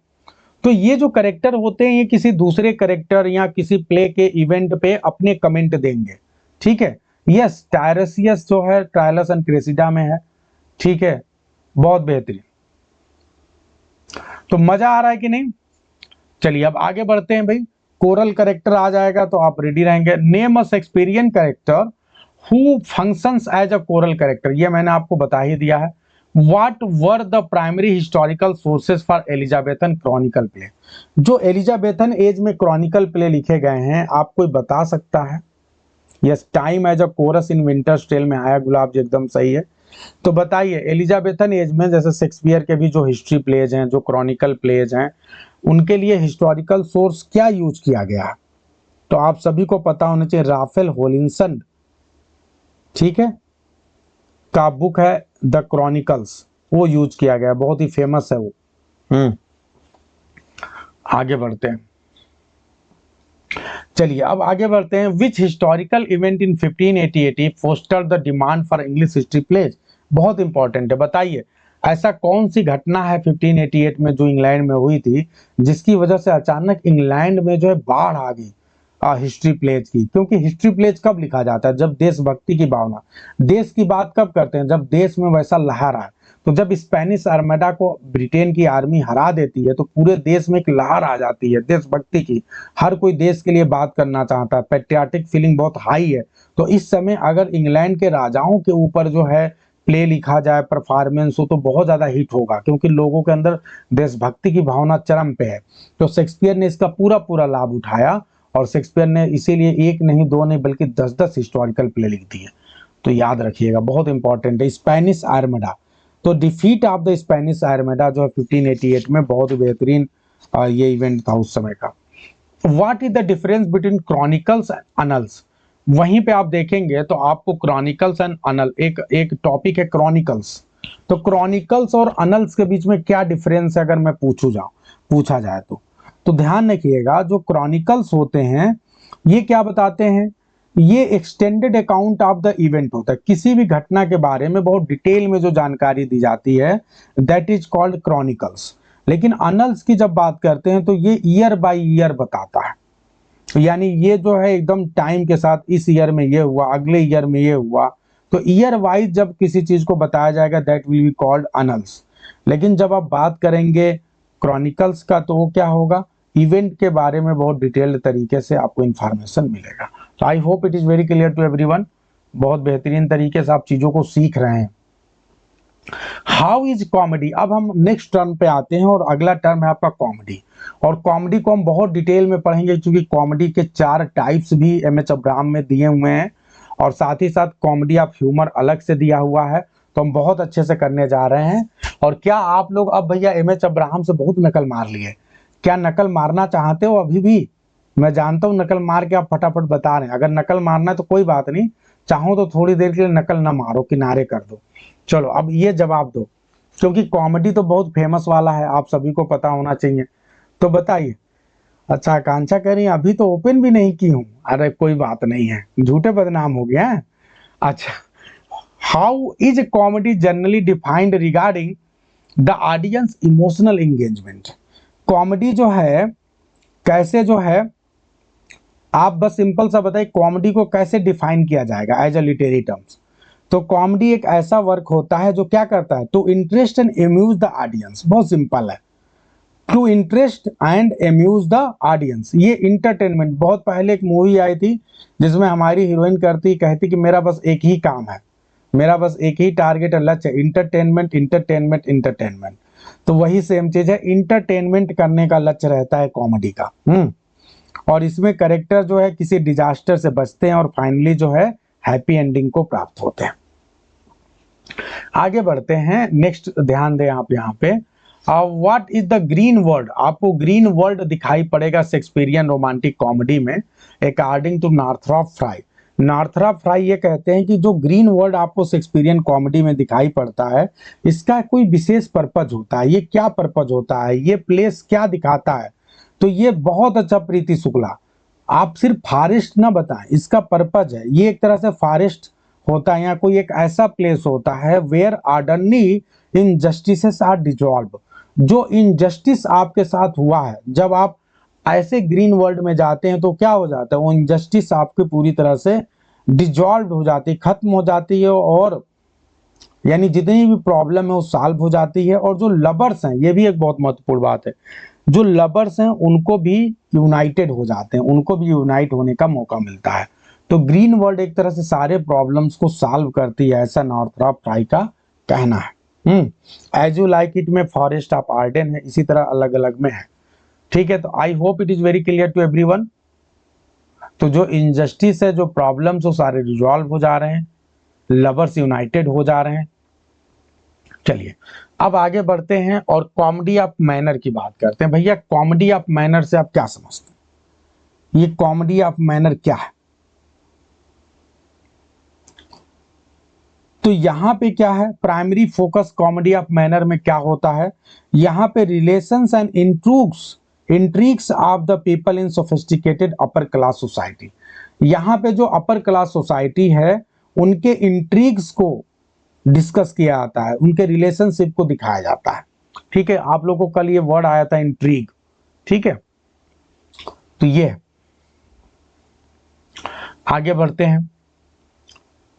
Speaker 1: तो ये जो करेक्टर होते हैं ये किसी दूसरे करेक्टर या किसी प्ले के इवेंट पे अपने कमेंट देंगे, ठीक है। यस, टायरसियस जो है ट्रायलस एंड क्रेसिडा में है, ठीक है, बहुत बेहतरीन। तो मजा आ रहा है कि नहीं? चलिए अब आगे बढ़ते हैं भाई, कोरल करेक्टर आ जाएगा तो आप रेडी रहेंगे। Name a Shakespearean character who functions as a choral character, ये मैंने आपको बता ही दिया है। What were the primary historical sources for Elizabethan chronicle play, जो एलिजाबेथन एज में क्रॉनिकल प्ले लिखे गए हैं आप कोई बता सकता है? Yes, time as a chorus in winter's tale में आया, गुलाब जी एकदम सही है। तो बताइए एलिजाबेथन एज में जैसे शेक्सपियर के भी जो हिस्ट्री प्लेज हैं, जो क्रॉनिकल प्लेज हैं, उनके लिए हिस्टोरिकल सोर्स क्या यूज किया गया है? तो आप सभी को पता होना चाहिए, राफेल होलिंसन, ठीक है, का बुक है द क्रॉनिकल्स, वो यूज किया गया, बहुत ही फेमस है वो। आगे बढ़ते हैं, चलिए अब आगे बढ़ते हैं। Which historical event in 1588 foster the demand for English history plays, बहुत इंपॉर्टेंट है, बताइए ऐसा कौन सी घटना है 1588 में जो इंग्लैंड में हुई थी जिसकी वजह से अचानक इंग्लैंड में जो है बाढ़ आ गई हिस्ट्री प्लेज की? क्योंकि हिस्ट्री प्लेज कब लिखा जाता है? जब देशभक्ति की भावना, देश की बात कब करते हैं? जब देश में वैसा लहर आए। तो जब स्पेनिश आर्मेडा को ब्रिटेन की आर्मी हरा देती है तो पूरे देश में एक लहर आ जाती है देशभक्ति की, हर कोई देश के लिए बात करना चाहता है, पैट्रियाटिक फीलिंग बहुत हाई है। तो इस समय अगर इंग्लैंड के राजाओं के ऊपर जो है प्ले लिखा जाए, परफॉर्मेंस हो, तो बहुत ज्यादा हिट होगा क्योंकि लोगों के अंदर देशभक्ति की भावना चरम पे है। तो शेक्सपियर ने इसका पूरा पूरा लाभ उठाया और शेक्सपियर ने इसीलिए एक नहीं दो नहीं बल्कि 10-10 हिस्टोरिकल प्ले लिख दिए। तो याद रखिएगा, बहुत इंपॉर्टेंट है। स्पेनिश आर्मेडा, तो defeat of the Spanish armada जो है 1588 में, बहुत बेहतरीन ये इवेंट था उस समय का। What is the difference between chronicles and annals, वहीं पे आप देखेंगे तो आपको क्रॉनिकल्स एंड अनल, एक टॉपिक है क्रॉनिकल्स, तो क्रॉनिकल्स और अनल्स के बीच में क्या डिफरेंस है अगर मैं पूछा जाए तो ध्यान रखिएगा, जो क्रॉनिकल्स होते हैं ये क्या बताते हैं, ये extended account of the event होता है, किसी भी घटना के बारे में बहुत डिटेल में जो जानकारी दी जाती है, दैट इज कॉल्ड क्रॉनिकल्स। लेकिन अनल्स की जब बात करते हैं तो ये ईयर बाय ईयर बताता है, यानी ये जो है एकदम टाइम के साथ, इस ईयर में ये हुआ, अगले ईयर में ये हुआ, तो ईयर वाइज जब किसी चीज को बताया जाएगा that will be called Annals. लेकिन जब आप बात करेंगे क्रॉनिकल्स का तो वो क्या होगा, इवेंट के बारे में बहुत डिटेल्ड तरीके से आपको इंफॉर्मेशन मिलेगा। तो I hope it is very clear to everyone, बहुत बेहतरीन तरीके से आप चीजों को सीख रहे हैं। हाउ इज कॉमेडी, अब हम नेक्स्ट टर्म पे आते हैं और अगला टर्म है आपका कॉमेडी। और कॉमेडी को हम बहुत डिटेल में पढ़ेंगे क्योंकि कॉमेडी के 4 टाइप्स भी एमएच अब्राहम में दिए हुए हैं और साथ ही साथ कॉमेडी ऑफ ह्यूमर अलग से दिया हुआ है, तो हम बहुत अच्छे से करने जा रहे हैं। और क्या आप लोग अब भैया एमएच अब्राहम से बहुत नकल मार लिए? क्या नकल मारना चाहते हो अभी भी? मैं जानता हूँ नकल मार के आप फटाफट बता रहे हैं, अगर नकल मारना है तो कोई बात नहीं, चाहो तो थोड़ी देर के लिए नकल ना मारो, किनारे कर दो। चलो अब ये जवाब दो, क्योंकि कॉमेडी तो बहुत फेमस वाला है, आप सभी को पता होना चाहिए। तो बताइए। अच्छा, आकांक्षा कह रही है अभी तो ओपन भी नहीं की हूं। अरे कोई बात नहीं है, झूठे बदनाम हो गया है। अच्छा, how is comedy generally defined regarding the audience emotional engagement. Comedy जो है कैसे जो है, आप बस सिंपल सा बताइए कॉमेडी को कैसे डिफाइन किया जाएगा एज अ लिटरेरी टर्म्स। तो कॉमेडी एक ऐसा वर्क होता है जो क्या करता है, to interest and amuse the audience. बहुत सिंपल है, to interest and amuse the audience. ये इंटरटेनमेंट, बहुत पहले एक मूवी आई थी जिसमें हमारी हीरोइन कहती कि मेरा बस एक ही काम है, मेरा बस एक ही टारगेट है, लक्ष्य है, इंटरटेनमेंट इंटरटेनमेंट इंटरटेनमेंट। तो वही सेम चीज है, इंटरटेनमेंट करने का लक्ष्य रहता है कॉमेडी का। और इसमें करेक्टर जो है किसी डिजास्टर से बचते हैं और फाइनली जो है हैप्पी एंडिंग को प्राप्त होते हैं। आगे बढ़ते हैं, नेक्स्ट ध्यान दें आप यहाँ पे, what is the green word. आपको ग्रीन वर्ड दिखाई पड़ेगा शेक्सपियरियन रोमांटिक कॉमेडी में according to Northrop fry. Northrop fry ये कहते हैं कि जो ग्रीन वर्ड आपको शेक्सपियरियन कॉमेडी में दिखाई पड़ता है, इसका कोई विशेष पर्पज होता है। ये क्या पर्पज होता है, ये प्लेस क्या दिखाता है। तो ये बहुत अच्छा प्रीति शुक्ला, आप सिर्फ फॉरेस्ट ना बताएं, इसका पर्पज है। ये एक तरह से फॉरेस्ट होता है या कोई एक ऐसा प्लेस होता है where orderly injustices are dissolve. जो इनजस्टिस आपके साथ हुआ है, जब आप ऐसे ग्रीन वर्ल्ड में जाते हैं तो क्या हो जाता है, वो इनजस्टिस आपके पूरी तरह से डिसॉल्व हो जाती है, खत्म हो जाती है, और यानी जितनी भी प्रॉब्लम है वो सॉल्व हो जाती है। और जो लवर्स हैं, ये भी एक बहुत महत्वपूर्ण बात है, जो लवर्स हैं उनको भी यूनाइटेड हो जाते हैं, उनको भी यूनाइट होने का मौका मिलता है। तो ग्रीन वर्ल्ड एक तरह से सारे प्रॉब्लम्स को सॉल्व करती है, ऐसा नॉर्थरॉप फ्राई का कहना है। एज यू लाइक इट में फॉरेस्ट ऑफ आर्डन है, इसी तरह अलग अलग में है। ठीक है, तो I hope it is very clear to everyone. तो जो इनजस्टिस है, जो प्रॉब्लम्स वो सारे रिजॉल्व हो जा रहे हैं, लवर्स यूनाइटेड हो जा रहे हैं। चलिए अब आगे बढ़ते हैं और कॉमेडी ऑफ मैनर की बात करते हैं। भैया कॉमेडी ऑफ मैनर से आप क्या समझते हैं, ये कॉमेडी ऑफ मैनर क्या है। तो यहां पे क्या है, primary focus comedy of manner में क्या होता है, यहां पे relations and intrigues of the people in sophisticated upper class society. यहां पे जो अपर क्लास सोसाइटी है उनके इंट्रिग्स को डिस्कस किया जाता है, उनके रिलेशनशिप को दिखाया जाता है। ठीक है, आप लोगों को कल ये वर्ड आया था इंट्रीग। ठीक है, तो ये आगे बढ़ते हैं।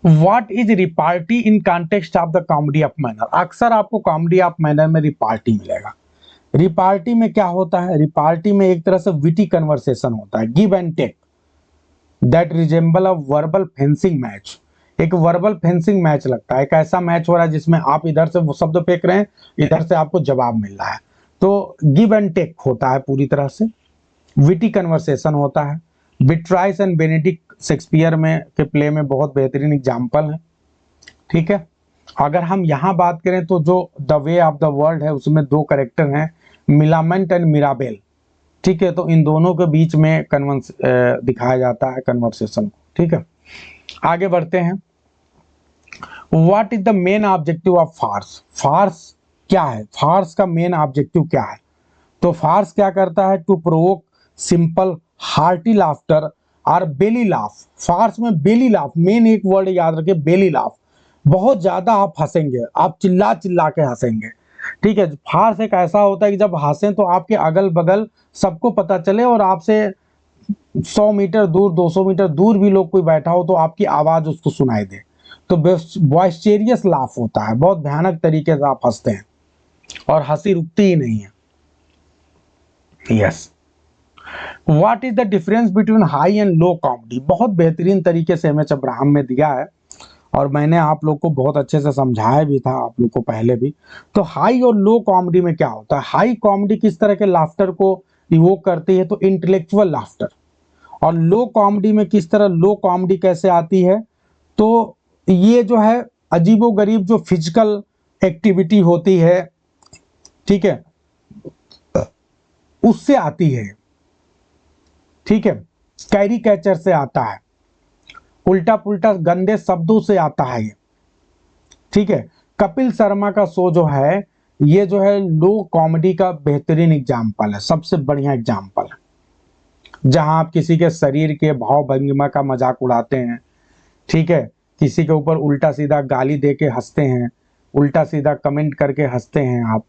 Speaker 1: What is repartee in context of the comedy of manner. अक्सर आपको कॉमेडी ऑफ मैनर में रिपार्टी मिलेगा। रिपार्टी में क्या होता है, रिपार्टी में एक तरह से विटी कन्वर्सेशन होता है, give and take, that resemble a verbal fencing match. एक वर्बल फेंसिंग मैच लगता है, एक ऐसा मैच हो रहा है जिसमें आप इधर से वो शब्द फेंक रहे हैं, इधर से आपको जवाब मिल रहा है। तो गिव एंड टेक होता है पूरी तरह से, विटी कन्वर्सेशन होता है। बिट्राइस एंड बेनेडिक्ट शेक्सपियर में के प्ले में बहुत बेहतरीन एग्जाम्पल है। ठीक है, अगर हम यहाँ बात करें तो जो the way of the world है उसमें दो कैरेक्टर हैं, मिलामेंट एंड मिराबेल। ठीक है, तो इन दोनों के बीच में दिखाया जाता है कन्वर्सेशन को। ठीक है, आगे बढ़ते हैं। What is the main objective of farce. Farce क्या है, फार्स का मेन ऑब्जेक्टिव क्या है। तो फार्स क्या करता है, to provoke simple hearty laughter और बेली लाफ। फार्स में बेली लाफ, मेन एक वर्ड याद रखिए, बेली लाफ। बहुत ज्यादा आप हंसेंगे, आप चिल्ला चिल्ला के हंसेंगे। ठीक है, फार्स एक ऐसा होता है कि जब हंसें तो आपके अगल बगल सबको पता चले, और आपसे 100 मीटर दूर 200 मीटर दूर भी लोग कोई बैठा हो तो आपकी आवाज उसको सुनाई दे। तो बॉइस्टेरियस लाफ होता है, बहुत भयानक तरीके से आप हंसते हैं और हंसी रुकती ही नहीं है। Yes, what is the difference between high and low comedy. बहुत बेहतरीन तरीके से एम एच अब्राहम में दिया है, और मैंने आप लोग को बहुत अच्छे से समझाया भी था आप लोग को पहले भी। तो हाई और लो कॉमेडी में क्या होता है, हाई कॉमेडी किस तरह के लाफ्टर को इवोक करती है, तो इंटेलेक्चुअल लाफ्टर। और लो कॉमेडी में किस तरह, लो कॉमेडी कैसे आती है, तो ये जो है अजीबोगरीब जो फिजिकल एक्टिविटी होती है, ठीक है, उससे आती है। ठीक है, कैरिकेचर से आता है, उल्टा पुल्टा गंदे शब्दों से आता है ये। ठीक है, कपिल शर्मा का शो जो है, ये जो है लो कॉमेडी का बेहतरीन एग्जाम्पल है, सबसे बढ़िया एग्जाम्पल है, जहां आप किसी के शरीर के भाव भंगिमा का मजाक उड़ाते हैं। ठीक है, किसी के ऊपर उल्टा सीधा गाली दे के हंसते हैं, उल्टा सीधा कमेंट करके हंसते हैं आप,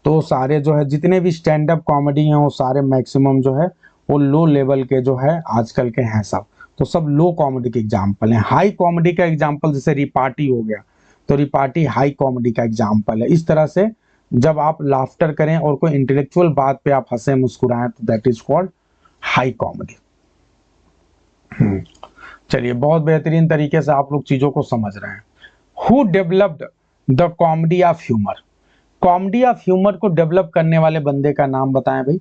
Speaker 1: तो सारे जो है जितने भी स्टैंड अप कॉमेडी हैं वो सारे मैक्सिमम जो है वो लो लेवल के जो है आजकल के हैं सब। तो सब लो कॉमेडी के एग्जाम्पल हैं। हाई कॉमेडी का एग्जाम्पल जैसे रिपार्टी हो गया, तो रिपार्टी हाई कॉमेडी का एग्जाम्पल है। इस तरह से जब आप लाफ्टर करें और कोई इंटेलेक्चुअल बात पे आप हंसे मुस्कुराएं तो that is called high comedy. चलिए, बहुत बेहतरीन तरीके से आप लोग चीजों को समझ रहे हैं। Who developed the comedy of humour? Comedy of humour को डेवलप करने वाले बंदे का नाम बताएं भाई,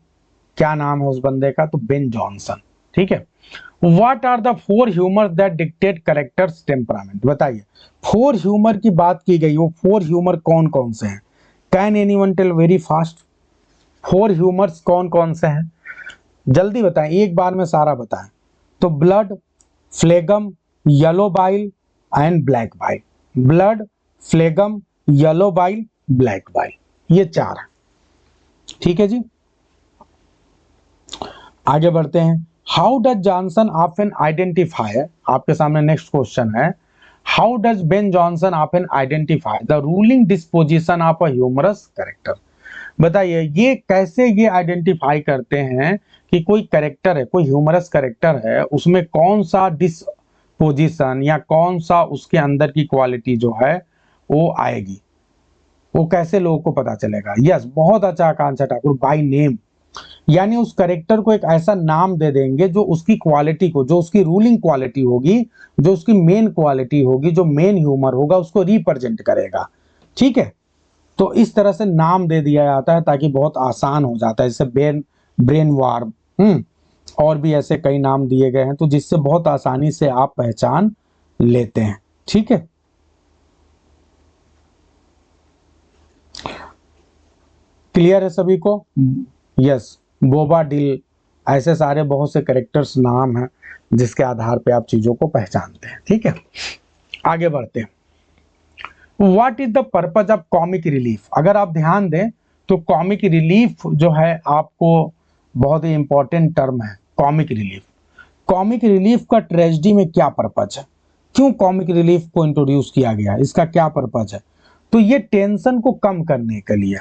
Speaker 1: क्या नाम है उस बंदे का? तो बेन जॉनसन। ठीक है। What are the 4 humour that dictate characters temperament? बताइए, 4 ह्यूमर की बात की गई, वो 4 ह्यूमर कौन कौन से हैं? Can anyone tell very fast? 4 humours कौन कौन से हैं? जल्दी बताएं, एक बार में सारा बताएं। तो blood, phlegm, yellow bile and black bile. Blood, phlegm, yellow bile, black bile, ये 4 है। ठीक है जी, आगे बढ़ते हैं। How does Jonson often identify? आपके सामने नेक्स्ट क्वेश्चन है, how does Ben Jonson often identify the ruling disposition of a humorous character? बताइए, ये कैसे ये आइडेंटिफाई करते हैं कि कोई कैरेक्टर है, कोई ह्यूमरस कैरेक्टर है, उसमें कौन सा डिस्पोजिशन या कौन सा उसके अंदर की क्वालिटी जो है वो आएगी? वो कैसे लोगों को पता चलेगा? यस, बहुत अच्छा आकांक्षा ठाकुर, बाय नेम। यानी उस कैरेक्टर को एक ऐसा नाम दे देंगे जो उसकी क्वालिटी को, जो उसकी रूलिंग क्वालिटी होगी, जो उसकी मेन क्वालिटी होगी, जो मेन ह्यूमर होगा, उसको रिप्रेजेंट करेगा। ठीक है, तो इस तरह से नाम दे दिया जाता है ताकि बहुत आसान हो जाता है। जैसे ब्रेन वार्म, और भी ऐसे कई नाम दिए गए हैं, तो जिससे बहुत आसानी से आप पहचान लेते हैं। ठीक है, क्लियर है सभी को? यस, बोबा डिल, ऐसे सारे बहुत से कैरेक्टर्स नाम हैं जिसके आधार पे आप चीजों को पहचानते हैं। ठीक है, आगे बढ़ते हैं। What is the purpose of comic relief? अगर आप ध्यान दें तो कॉमिक रिलीफ जो है आपको बहुत ही इंपॉर्टेंट टर्म है, कॉमिक रिलीफ। कॉमिक रिलीफ का ट्रेजेडी में क्या पर्पज है? क्यों कॉमिक रिलीफ को इंट्रोड्यूस किया गया? इसका क्या पर्पज है? तो ये टेंशन को कम करने के लिए।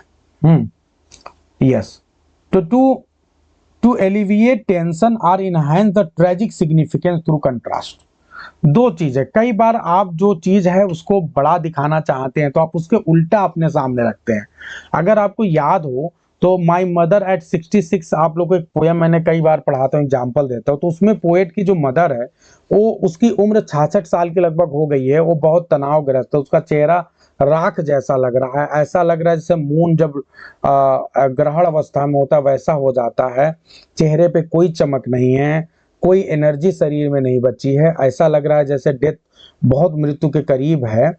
Speaker 1: यस, तो टू एलिविएट टेंशन और enhance the tragic significance through contrast. दो चीज है, कई बार आप जो चीज है उसको बड़ा दिखाना चाहते हैं तो आप उसके उल्टा अपने सामने रखते हैं। अगर आपको याद हो तो माई मदर एट 66, आप लोग को एक पोयम मैंने कई बार पढ़ाता हूँ, एग्जाम्पल देता हूँ। तो उसमें पोएट की जो मदर है वो, उसकी उम्र 66 साल के लगभग हो गई है, वो बहुत तनावग्रस्त है, उसका चेहरा राख जैसा लग रहा है, ऐसा लग रहा है जैसे मून जब ग्रहण अवस्था में होता है वैसा हो जाता है। चेहरे पे कोई चमक नहीं है, कोई एनर्जी शरीर में नहीं बची है, ऐसा लग रहा है जैसे डेथ बहुत मृत्यु के करीब है।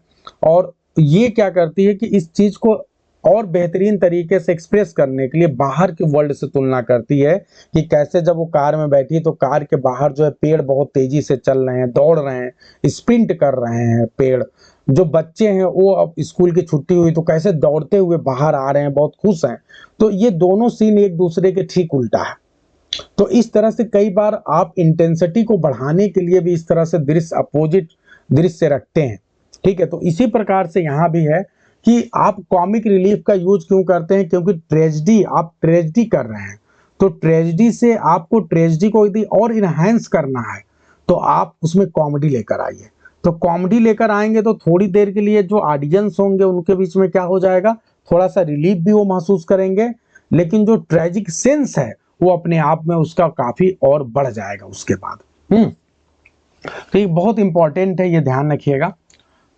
Speaker 1: और ये क्या करती है कि इस चीज को और बेहतरीन तरीके से एक्सप्रेस करने के लिए बाहर के वर्ल्ड से तुलना करती है कि कैसे जब वो कार में बैठी तो कार के बाहर जो है पेड़ बहुत तेजी से चल रहे हैं, दौड़ रहे हैं, स्प्रिंट कर रहे हैं पेड़। जो बच्चे हैं वो अब स्कूल की छुट्टी हुई तो कैसे दौड़ते हुए बाहर आ रहे हैं, बहुत खुश हैं। तो ये दोनों सीन एक दूसरे के ठीक उल्टा है। तो इस तरह से कई बार आप इंटेंसिटी को बढ़ाने के लिए भी इस तरह से दृश्य, अपोजिट दृश्य रखते हैं। ठीक है, तो इसी प्रकार से यहाँ भी है कि आप कॉमिक रिलीफ का यूज क्यों करते हैं? क्योंकि ट्रेजेडी, आप ट्रेजेडी कर रहे हैं, तो ट्रेजेडी से आपको ट्रेजेडी को यदि और इनहेंस करना है तो आप उसमें कॉमेडी लेकर आइए। तो कॉमेडी लेकर आएंगे तो थोड़ी देर के लिए जो ऑडियंस होंगे उनके बीच में क्या हो जाएगा, थोड़ा सा रिलीफ भी वो महसूस करेंगे, लेकिन जो ट्रेजिक सेंस है वो अपने आप में उसका काफी और बढ़ जाएगा उसके बाद। तो ये बहुत इंपॉर्टेंट है, ये ध्यान रखिएगा।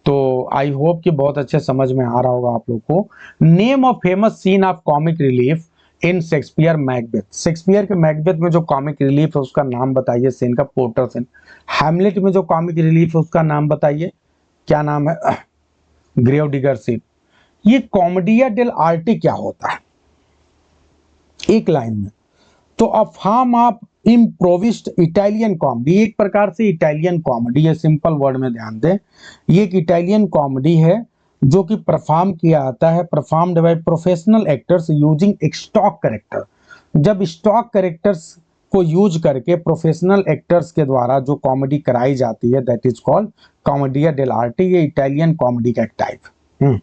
Speaker 1: तो आई होप कि बहुत अच्छे समझ में आ रहा होगा आप लोग को। Name of famous scene of comic relief in Shakespeare Macbeth. Shakespeare के मैकबेथ में जो कॉमिक रिलीफ है उसका नाम बताइए, सीन का, पोर्टर सीन। हैमलेट में जो कॉमिक रिलीफ है उसका नाम बताइए, क्या नाम है? Grave digger scene. ये कॉमेडिया डेल आर्टे क्या होता है एक लाइन में? तो a form of improvised Italian comedy, एक प्रकार से इटालियन कॉमेडी है, सिंपल वर्ड में ध्यान दें। ये एक इटालियन कॉमेडी है जो कि परफॉर्म किया जाता है, performed by professional actors using stock character. जब स्टॉक कैरेक्टर्स को यूज करके प्रोफेशनल एक्टर्स के द्वारा जो कॉमेडी कराई जाती है दैट इज कॉल्ड कॉमेडिया डेल आर्टे। ये इटालियन कॉमेडी का एक टाइप।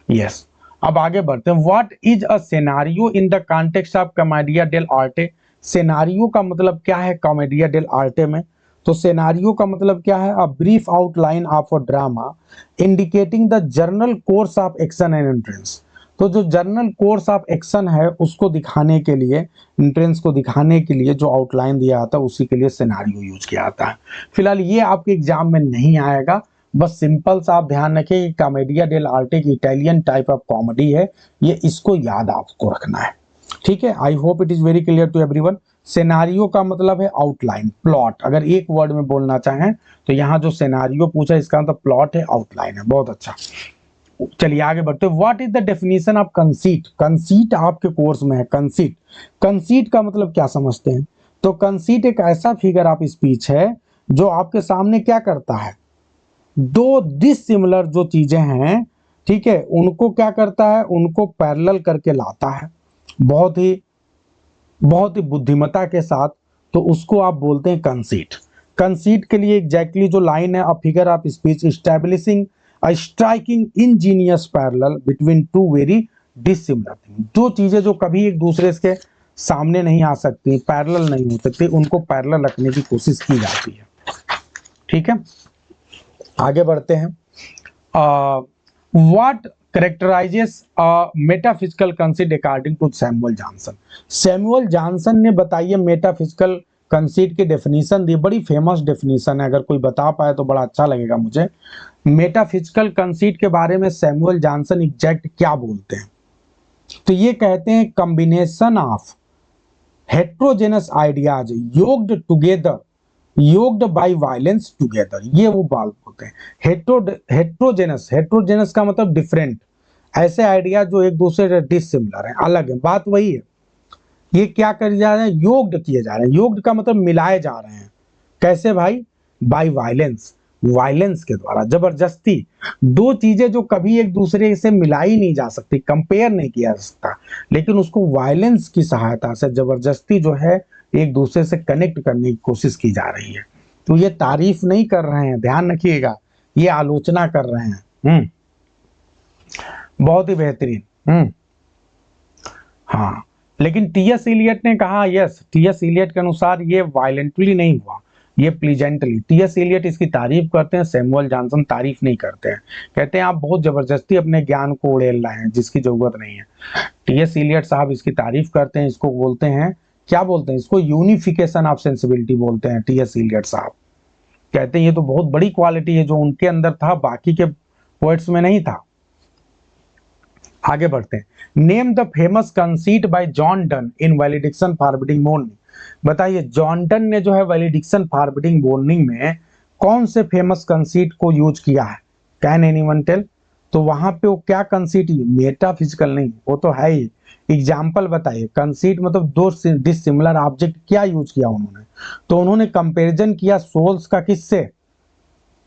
Speaker 1: यस। अब आगे बढ़ते हैं। What is a scenario in the context of commedia dell arte. Scenario का मतलब क्या है कॉमेडिया डेल आर्टे में? तो सिनेरियो का मतलब क्या है? A brief outline of a drama indicating the journal course of action and entrance. तो जो जर्नल कोर्स ऑफ एक्शन है उसको दिखाने के लिए, एंट्रेंस को दिखाने के लिए जो आउटलाइन दिया जाता है उसी के लिए सिनेरियो यूज किया जाता है। फिलहाल ये आपके एग्जाम में नहीं आएगा, बस सिंपल सा आप ध्यान रखिए कि कॉमेडिया डेल आर्टे की इटालियन टाइप ऑफ कॉमेडी है, ये इसको याद आपको रखना है। ठीक है, I hope it is very clear to everyone. Scenario का मतलब है आउटलाइन, प्लॉट। अगर एक वर्ड में बोलना चाहें तो यहाँ जो सिनेरियो पूछा इसका मतलब प्लॉट है, आउटलाइन है। बहुत अच्छा, चलिए आगे बढ़ते हैं। What is the definition of conceit. Conceit आपके कोर्स में है। कंसीट, कंसीट का मतलब क्या समझते हैं? तो कंसीट एक ऐसा फिगर ऑफ स्पीच है जो आपके सामने क्या करता है, दो डिसिमिलर जो चीजें हैं, ठीक है, उनको क्या करता है, उनको पैरेलल करके लाता है बहुत ही बुद्धिमता के साथ। तो उसको आप बोलते हैं कंसीट। कंसीट के लिए एग्जैक्टली जो लाइन है, a figure of speech establishing a striking Angénieux parallel between two very dissimilar thing. दो चीजें जो कभी एक दूसरे के सामने नहीं आ सकती, पैरेलल नहीं हो सकती, उनको पैरेलल रखने की कोशिश की जाती है। ठीक है, आगे बढ़ते हैं। What characterizes metaphysical conceit according to Samuel Johnson. Samuel Johnson ने बताइए मेटाफिजिकल कंसीट की डेफिनेशन दी, बड़ी फेमस डेफिनेशन है, अगर कोई बता पाए तो बड़ा अच्छा लगेगा मुझे। मेटाफिजिकल कंसीट के बारे में सैमुअल जॉनसन एग्जैक्ट क्या बोलते हैं? तो ये कहते हैं combination of heterogeneous ideas yoked together, yoked by violence together, ये वो बात बोलते हैं। हेट्रोजेनस, हेट्रोजेनस का मतलब डिफरेंट, ऐसे आइडिया जो एक दूसरे से डिसिमिलर हैं, अलग है, बात वही है। ये क्या कर जा रहे हैं, योक्ड किए जा रहे हैं। योक्ड का मतलब मिलाए जा रहे हैं। कैसे भाई? बाय वायलेंस, वायलेंस के द्वारा, जबरदस्ती। दो चीजें जो कभी एक दूसरे से मिलाई नहीं जा सकती, कंपेयर नहीं किया जा सकता, लेकिन उसको वायलेंस की सहायता से जबरदस्ती जो है एक दूसरे से कनेक्ट करने की कोशिश की जा रही है। तो ये तारीफ नहीं कर रहे हैं, ध्यान रखिएगा, ये आलोचना कर रहे हैं। बहुत ही बेहतरीन। हाँ, लेकिन टीएस इलियट ने कहा, यस, टीएस इलियट के अनुसार ये वायलेंटली नहीं हुआ, ये प्लीजेंटली। टीएस इलियट इसकी तारीफ करते हैं, सैमुअल जॉनसन तारीफ नहीं करते हैं, कहते हैं आप बहुत जबरदस्ती अपने ज्ञान को उड़ेल रहे हैं जिसकी जरूरत नहीं है। टीएस इलियट साहब इसकी तारीफ करते हैं, इसको बोलते हैं, क्या बोलते हैं इसको, यूनिफिकेशन ऑफ सेंसिबिलिटी बोलते हैं टीएस इलियट साहब। कहते हैं ये तो बहुत बड़ी क्वालिटी है जो उनके अंदर था, बाकी के पोएट्स में नहीं था। आगे बढ़ते हैं। Name the famous conceit bye John done in valediction forbidding mourning. बताइए, जॉन डन ने जो है वैलिडिक्शन फॉरबिडिंग मॉर्निंग में कौन से फेमस कंसीट को यूज किया है? Can anyone tell? तो वहां पे वो क्या कंसीट, मेटाफिजिकल नहीं, वो तो है ही। एग्जाम्पल बताइए। कंसीट मतलब दो डिसिमिलर ऑब्जेक्ट, क्या यूज किया उन्होंने? तो उन्होंने कंपैरिजन किया सोल्स का, किससे?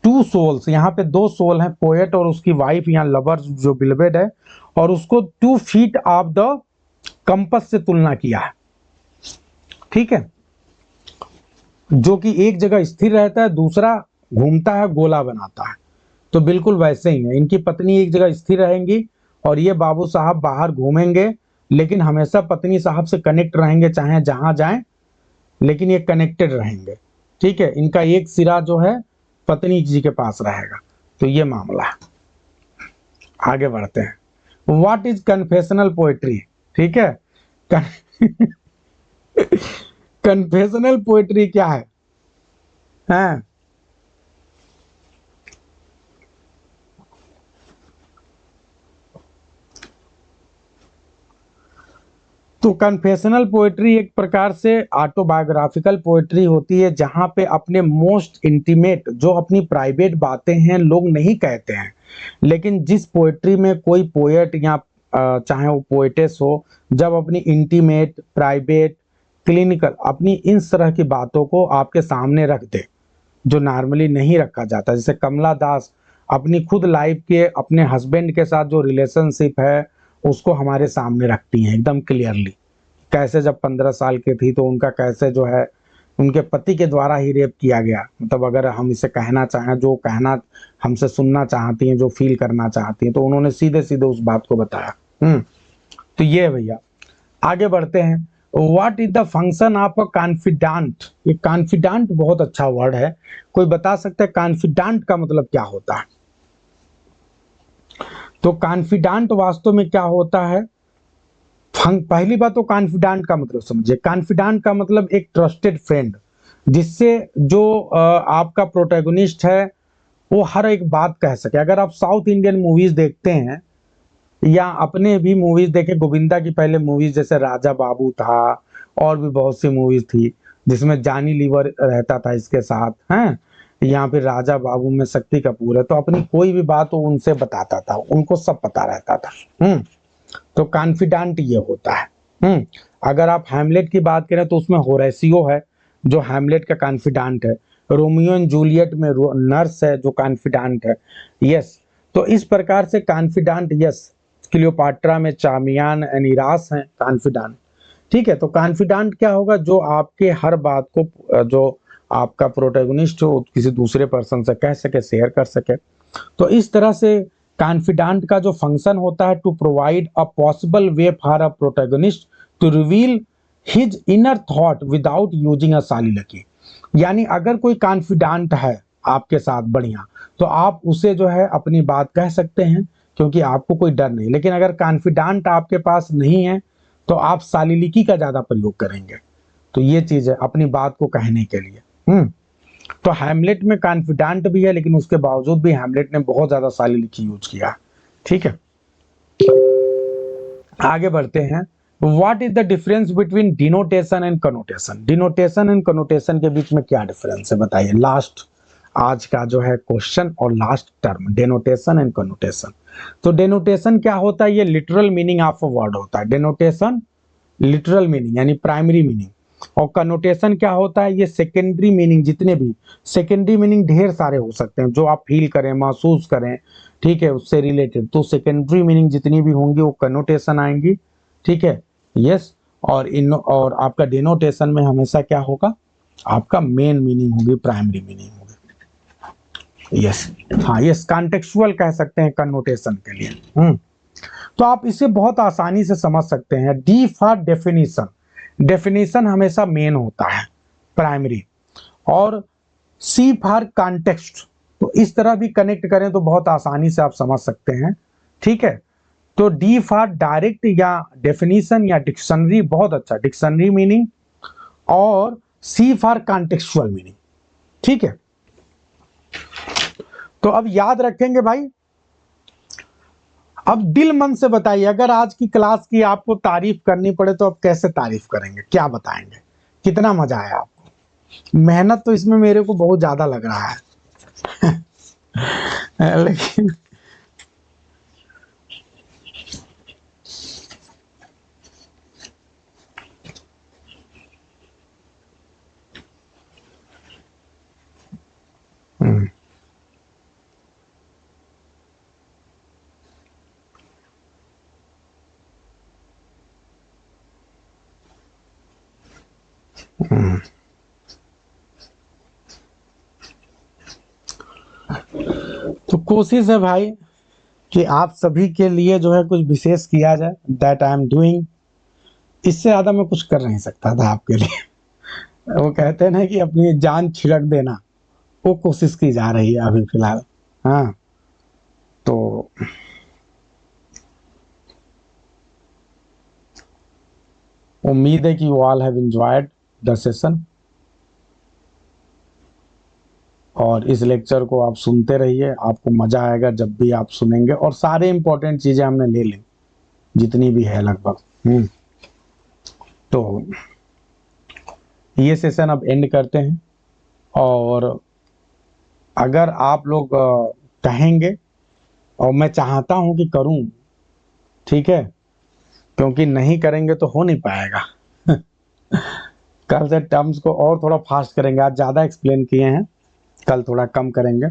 Speaker 1: टू सोल्स, यहाँ पे दो सोल हैं, पोएट और उसकी वाइफ, यहाँ लवर जो बिलवेड है, और उसको 2 फीट ऑफ द कंपस से तुलना किया है। ठीक है, जो कि एक जगह स्थिर रहता है, दूसरा घूमता है, गोला बनाता है। तो बिल्कुल वैसे ही है, इनकी पत्नी एक जगह स्थिर रहेंगी और ये बाबू साहब बाहर घूमेंगे, लेकिन हमेशा पत्नी साहब से कनेक्ट रहेंगे, चाहे जहां जाएं, लेकिन ये कनेक्टेड रहेंगे। ठीक है, इनका एक सिरा जो है पत्नी जी के पास रहेगा। तो ये मामला है। आगे बढ़ते हैं। What is confessional poetry? ठीक है, कन्फेशनल पोएट्री क्या है? हैं? तो कन्फेशनल पोएट्री एक प्रकार से ऑटोबायोग्राफिकल पोएट्री होती है, जहां पे अपने मोस्ट इंटीमेट, जो अपनी प्राइवेट बातें हैं, लोग नहीं कहते हैं, लेकिन जिस पोएट्री में कोई पोएट या चाहे वो पोएटेस हो, जब अपनी इंटीमेट, प्राइवेट, क्लिनिकल, अपनी इन तरह की बातों को आपके सामने रख दे जो नॉर्मली नहीं रखा जाता। जैसे कमला दास अपनी खुद लाइफ के, अपने हस्बैंड के साथ जो रिलेशनशिप है उसको हमारे सामने रखती हैं एकदम क्लियरली। कैसे जब 15 साल की थी तो उनका कैसे जो है उनके पति के द्वारा ही रेप किया गया। मतलब अगर हम इसे कहना चाहें, जो कहना हमसे सुनना चाहती हैं, जो फील करना चाहती हैं, तो उन्होंने सीधे सीधे उस बात को बताया। तो ये है भैया। आगे बढ़ते हैं। What is the function of a confident? ये कॉन्फिडेंट बहुत अच्छा वर्ड है। कोई बता सकता है कॉन्फिडेंट का मतलब क्या होता है? तो कॉन्फिडेंट वास्तव में क्या होता है? पहली बात तो कॉन्फिडेंट का मतलब समझिए। कॉन्फिडेंट का मतलब एक ट्रस्टेड फ्रेंड, जिससे जो आपका प्रोटैगनिस्ट है वो हर एक बात कह सके। अगर आप साउथ इंडियन मूवीज देखते हैं या अपने भी मूवीज देखे, गोविंदा की पहले मूवीज जैसे राजा बाबू था, और भी बहुत सी मूवीज थी जिसमें जानी लीवर रहता था इसके साथ हैं, यहाँ पे राजा बाबू में शक्ति कपूर है, तो अपनी कोई भी बात वो उनसे बताता था, उनको सब पता रहता था। तो कॉन्फिडेंट ये होता है। अगर आप हैमलेट की बात करें तो उसमें होरेसियो है जो हैमलेट का कॉन्फिडेंट है। रोमियो एंड जूलियट में नर्स है जो कॉन्फिडेंट है। यस, तो इस प्रकार से कॉन्फिडेंट, यस, क्लियोपाट्रा में चामियान एनिरास हैं कॉन्फिडेंट। ठीक है, तो कॉन्फिडेंट क्या होगा? जो आपके हर बात को, जो आपका प्रोटैगनिस्ट हो, किसी दूसरे पर्सन से कह सके, शेयर कर सके। तो इस तरह से कॉन्फिडेंट का जो फंक्शन होता है, to provide a possible way for a protagonist to reveal his inner thought without using a soliloquy. यानी अगर कोई कॉन्फिडेंट है आपके साथ बढ़िया, तो आप उसे जो है अपनी बात कह सकते हैं, क्योंकि आपको कोई डर नहीं। लेकिन अगर कॉन्फिडेंट आपके पास नहीं है तो आप सालिलिकी का ज्यादा प्रयोग करेंगे। तो ये चीज है अपनी बात को कहने के लिए। तो हैमलेट में कॉन्फिडेंट भी है, लेकिन उसके बावजूद भी हैमलेट ने बहुत ज्यादा सालिलिकी यूज किया। ठीक है, आगे बढ़ते हैं। What is the difference between denotation and connotation? Denotation and connotation के बीच में क्या डिफरेंस है बताइए। लास्ट आज का जो है क्वेश्चन और लास्ट टर्म, डेनोटेशन एंड कनोटेशन। तो डेनोटेशन क्या होता है? ये literal meaning of a word होता है। डेनोटेशन लिटरल मीनिंग यानी प्राइमरी मीनिंग, और कनोटेशन क्या होता है? ये सेकेंडरी मीनिंग। जितने भी सेकेंडरी मीनिंग ढेर सारे हो सकते हैं, जो आप फील करें, महसूस करें, ठीक है, उससे रिलेटेड। तो सेकेंडरी मीनिंग जितनी भी होंगी वो कनोटेशन आएंगी। ठीक है, यस। और आपका डिनोटेशन में हमेशा क्या होगा? आपका मेन मीनिंग होगी, प्राइमरी मीनिंग होगी। यस, हाँ, यस, कॉन्टेक्चुअल कह सकते हैं कनोटेशन के लिए। तो आप इसे बहुत आसानी से समझ सकते हैं। डी फॉर डेफिनेशन, डेफिनेशन हमेशा मेन होता है, प्राइमरी। और सी फॉर कॉन्टेक्स्ट, तो इस तरह भी कनेक्ट करें तो बहुत आसानी से आप समझ सकते हैं। ठीक है, तो डी फॉर डायरेक्ट या डेफिनेशन या डिक्शनरी, बहुत अच्छा, डिक्शनरी मीनिंग। और सी फॉर कॉन्टेक्चुअल मीनिंग। ठीक है, तो अब याद रखेंगे भाई। अब दिल मन से बताइए, अगर आज की क्लास की आपको तारीफ करनी पड़े तो आप कैसे तारीफ करेंगे, क्या बताएंगे? कितना मजा आया आपको? मेहनत तो इसमें मेरे को बहुत ज्यादा लग रहा है लेकिन हम्म, हम्म। तो कोशिश है भाई कि आप सभी के लिए जो है कुछ विशेष किया जाए, दैट आई एम डूइंग। इससे ज्यादा मैं कुछ कर नहीं सकता था आपके लिए। वो कहते हैं ना कि अपनी जान छिड़क देना, वो कोशिश की जा रही है अभी फिलहाल। हाँ, तो उम्मीद है कि you all have enjoyed the session, और इस लेक्चर को आप सुनते रहिए। आपको मजा आएगा जब भी आप सुनेंगे, और सारे इंपॉर्टेंट चीजें हमने ले ली जितनी भी है लगभग। तो ये सेशन अब एंड करते हैं। और अगर आप लोग कहेंगे, और मैं चाहता हूं कि करूं, ठीक है, क्योंकि नहीं करेंगे तो हो नहीं पाएगा। कल से टर्म्स को और थोड़ा फास्ट करेंगे। आज ज्यादा एक्सप्लेन किए हैं, कल थोड़ा कम करेंगे।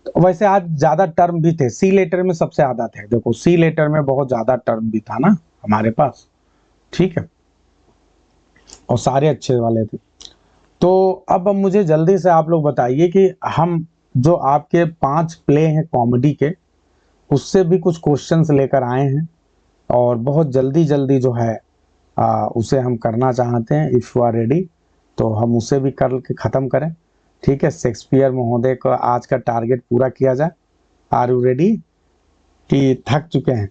Speaker 1: तो वैसे आज ज्यादा टर्म भी थे, सी लेटर में सबसे ज्यादा थे। देखो, सी लेटर में बहुत ज्यादा टर्म भी था ना हमारे पास। ठीक है, और सारे अच्छे वाले थे। तो अब मुझे जल्दी से आप लोग बताइए कि हम जो आपके 5 प्ले हैं कॉमेडी के, उससे भी कुछ क्वेश्चंस लेकर आए हैं और बहुत जल्दी जल्दी जो है उसे हम करना चाहते हैं। इफ़ यू आर रेडी तो हम उसे भी कर के ख़त्म करें। ठीक है, शेक्सपियर महोदय का आज का टारगेट पूरा किया जाए। आर यू रेडी कि थक चुके हैं?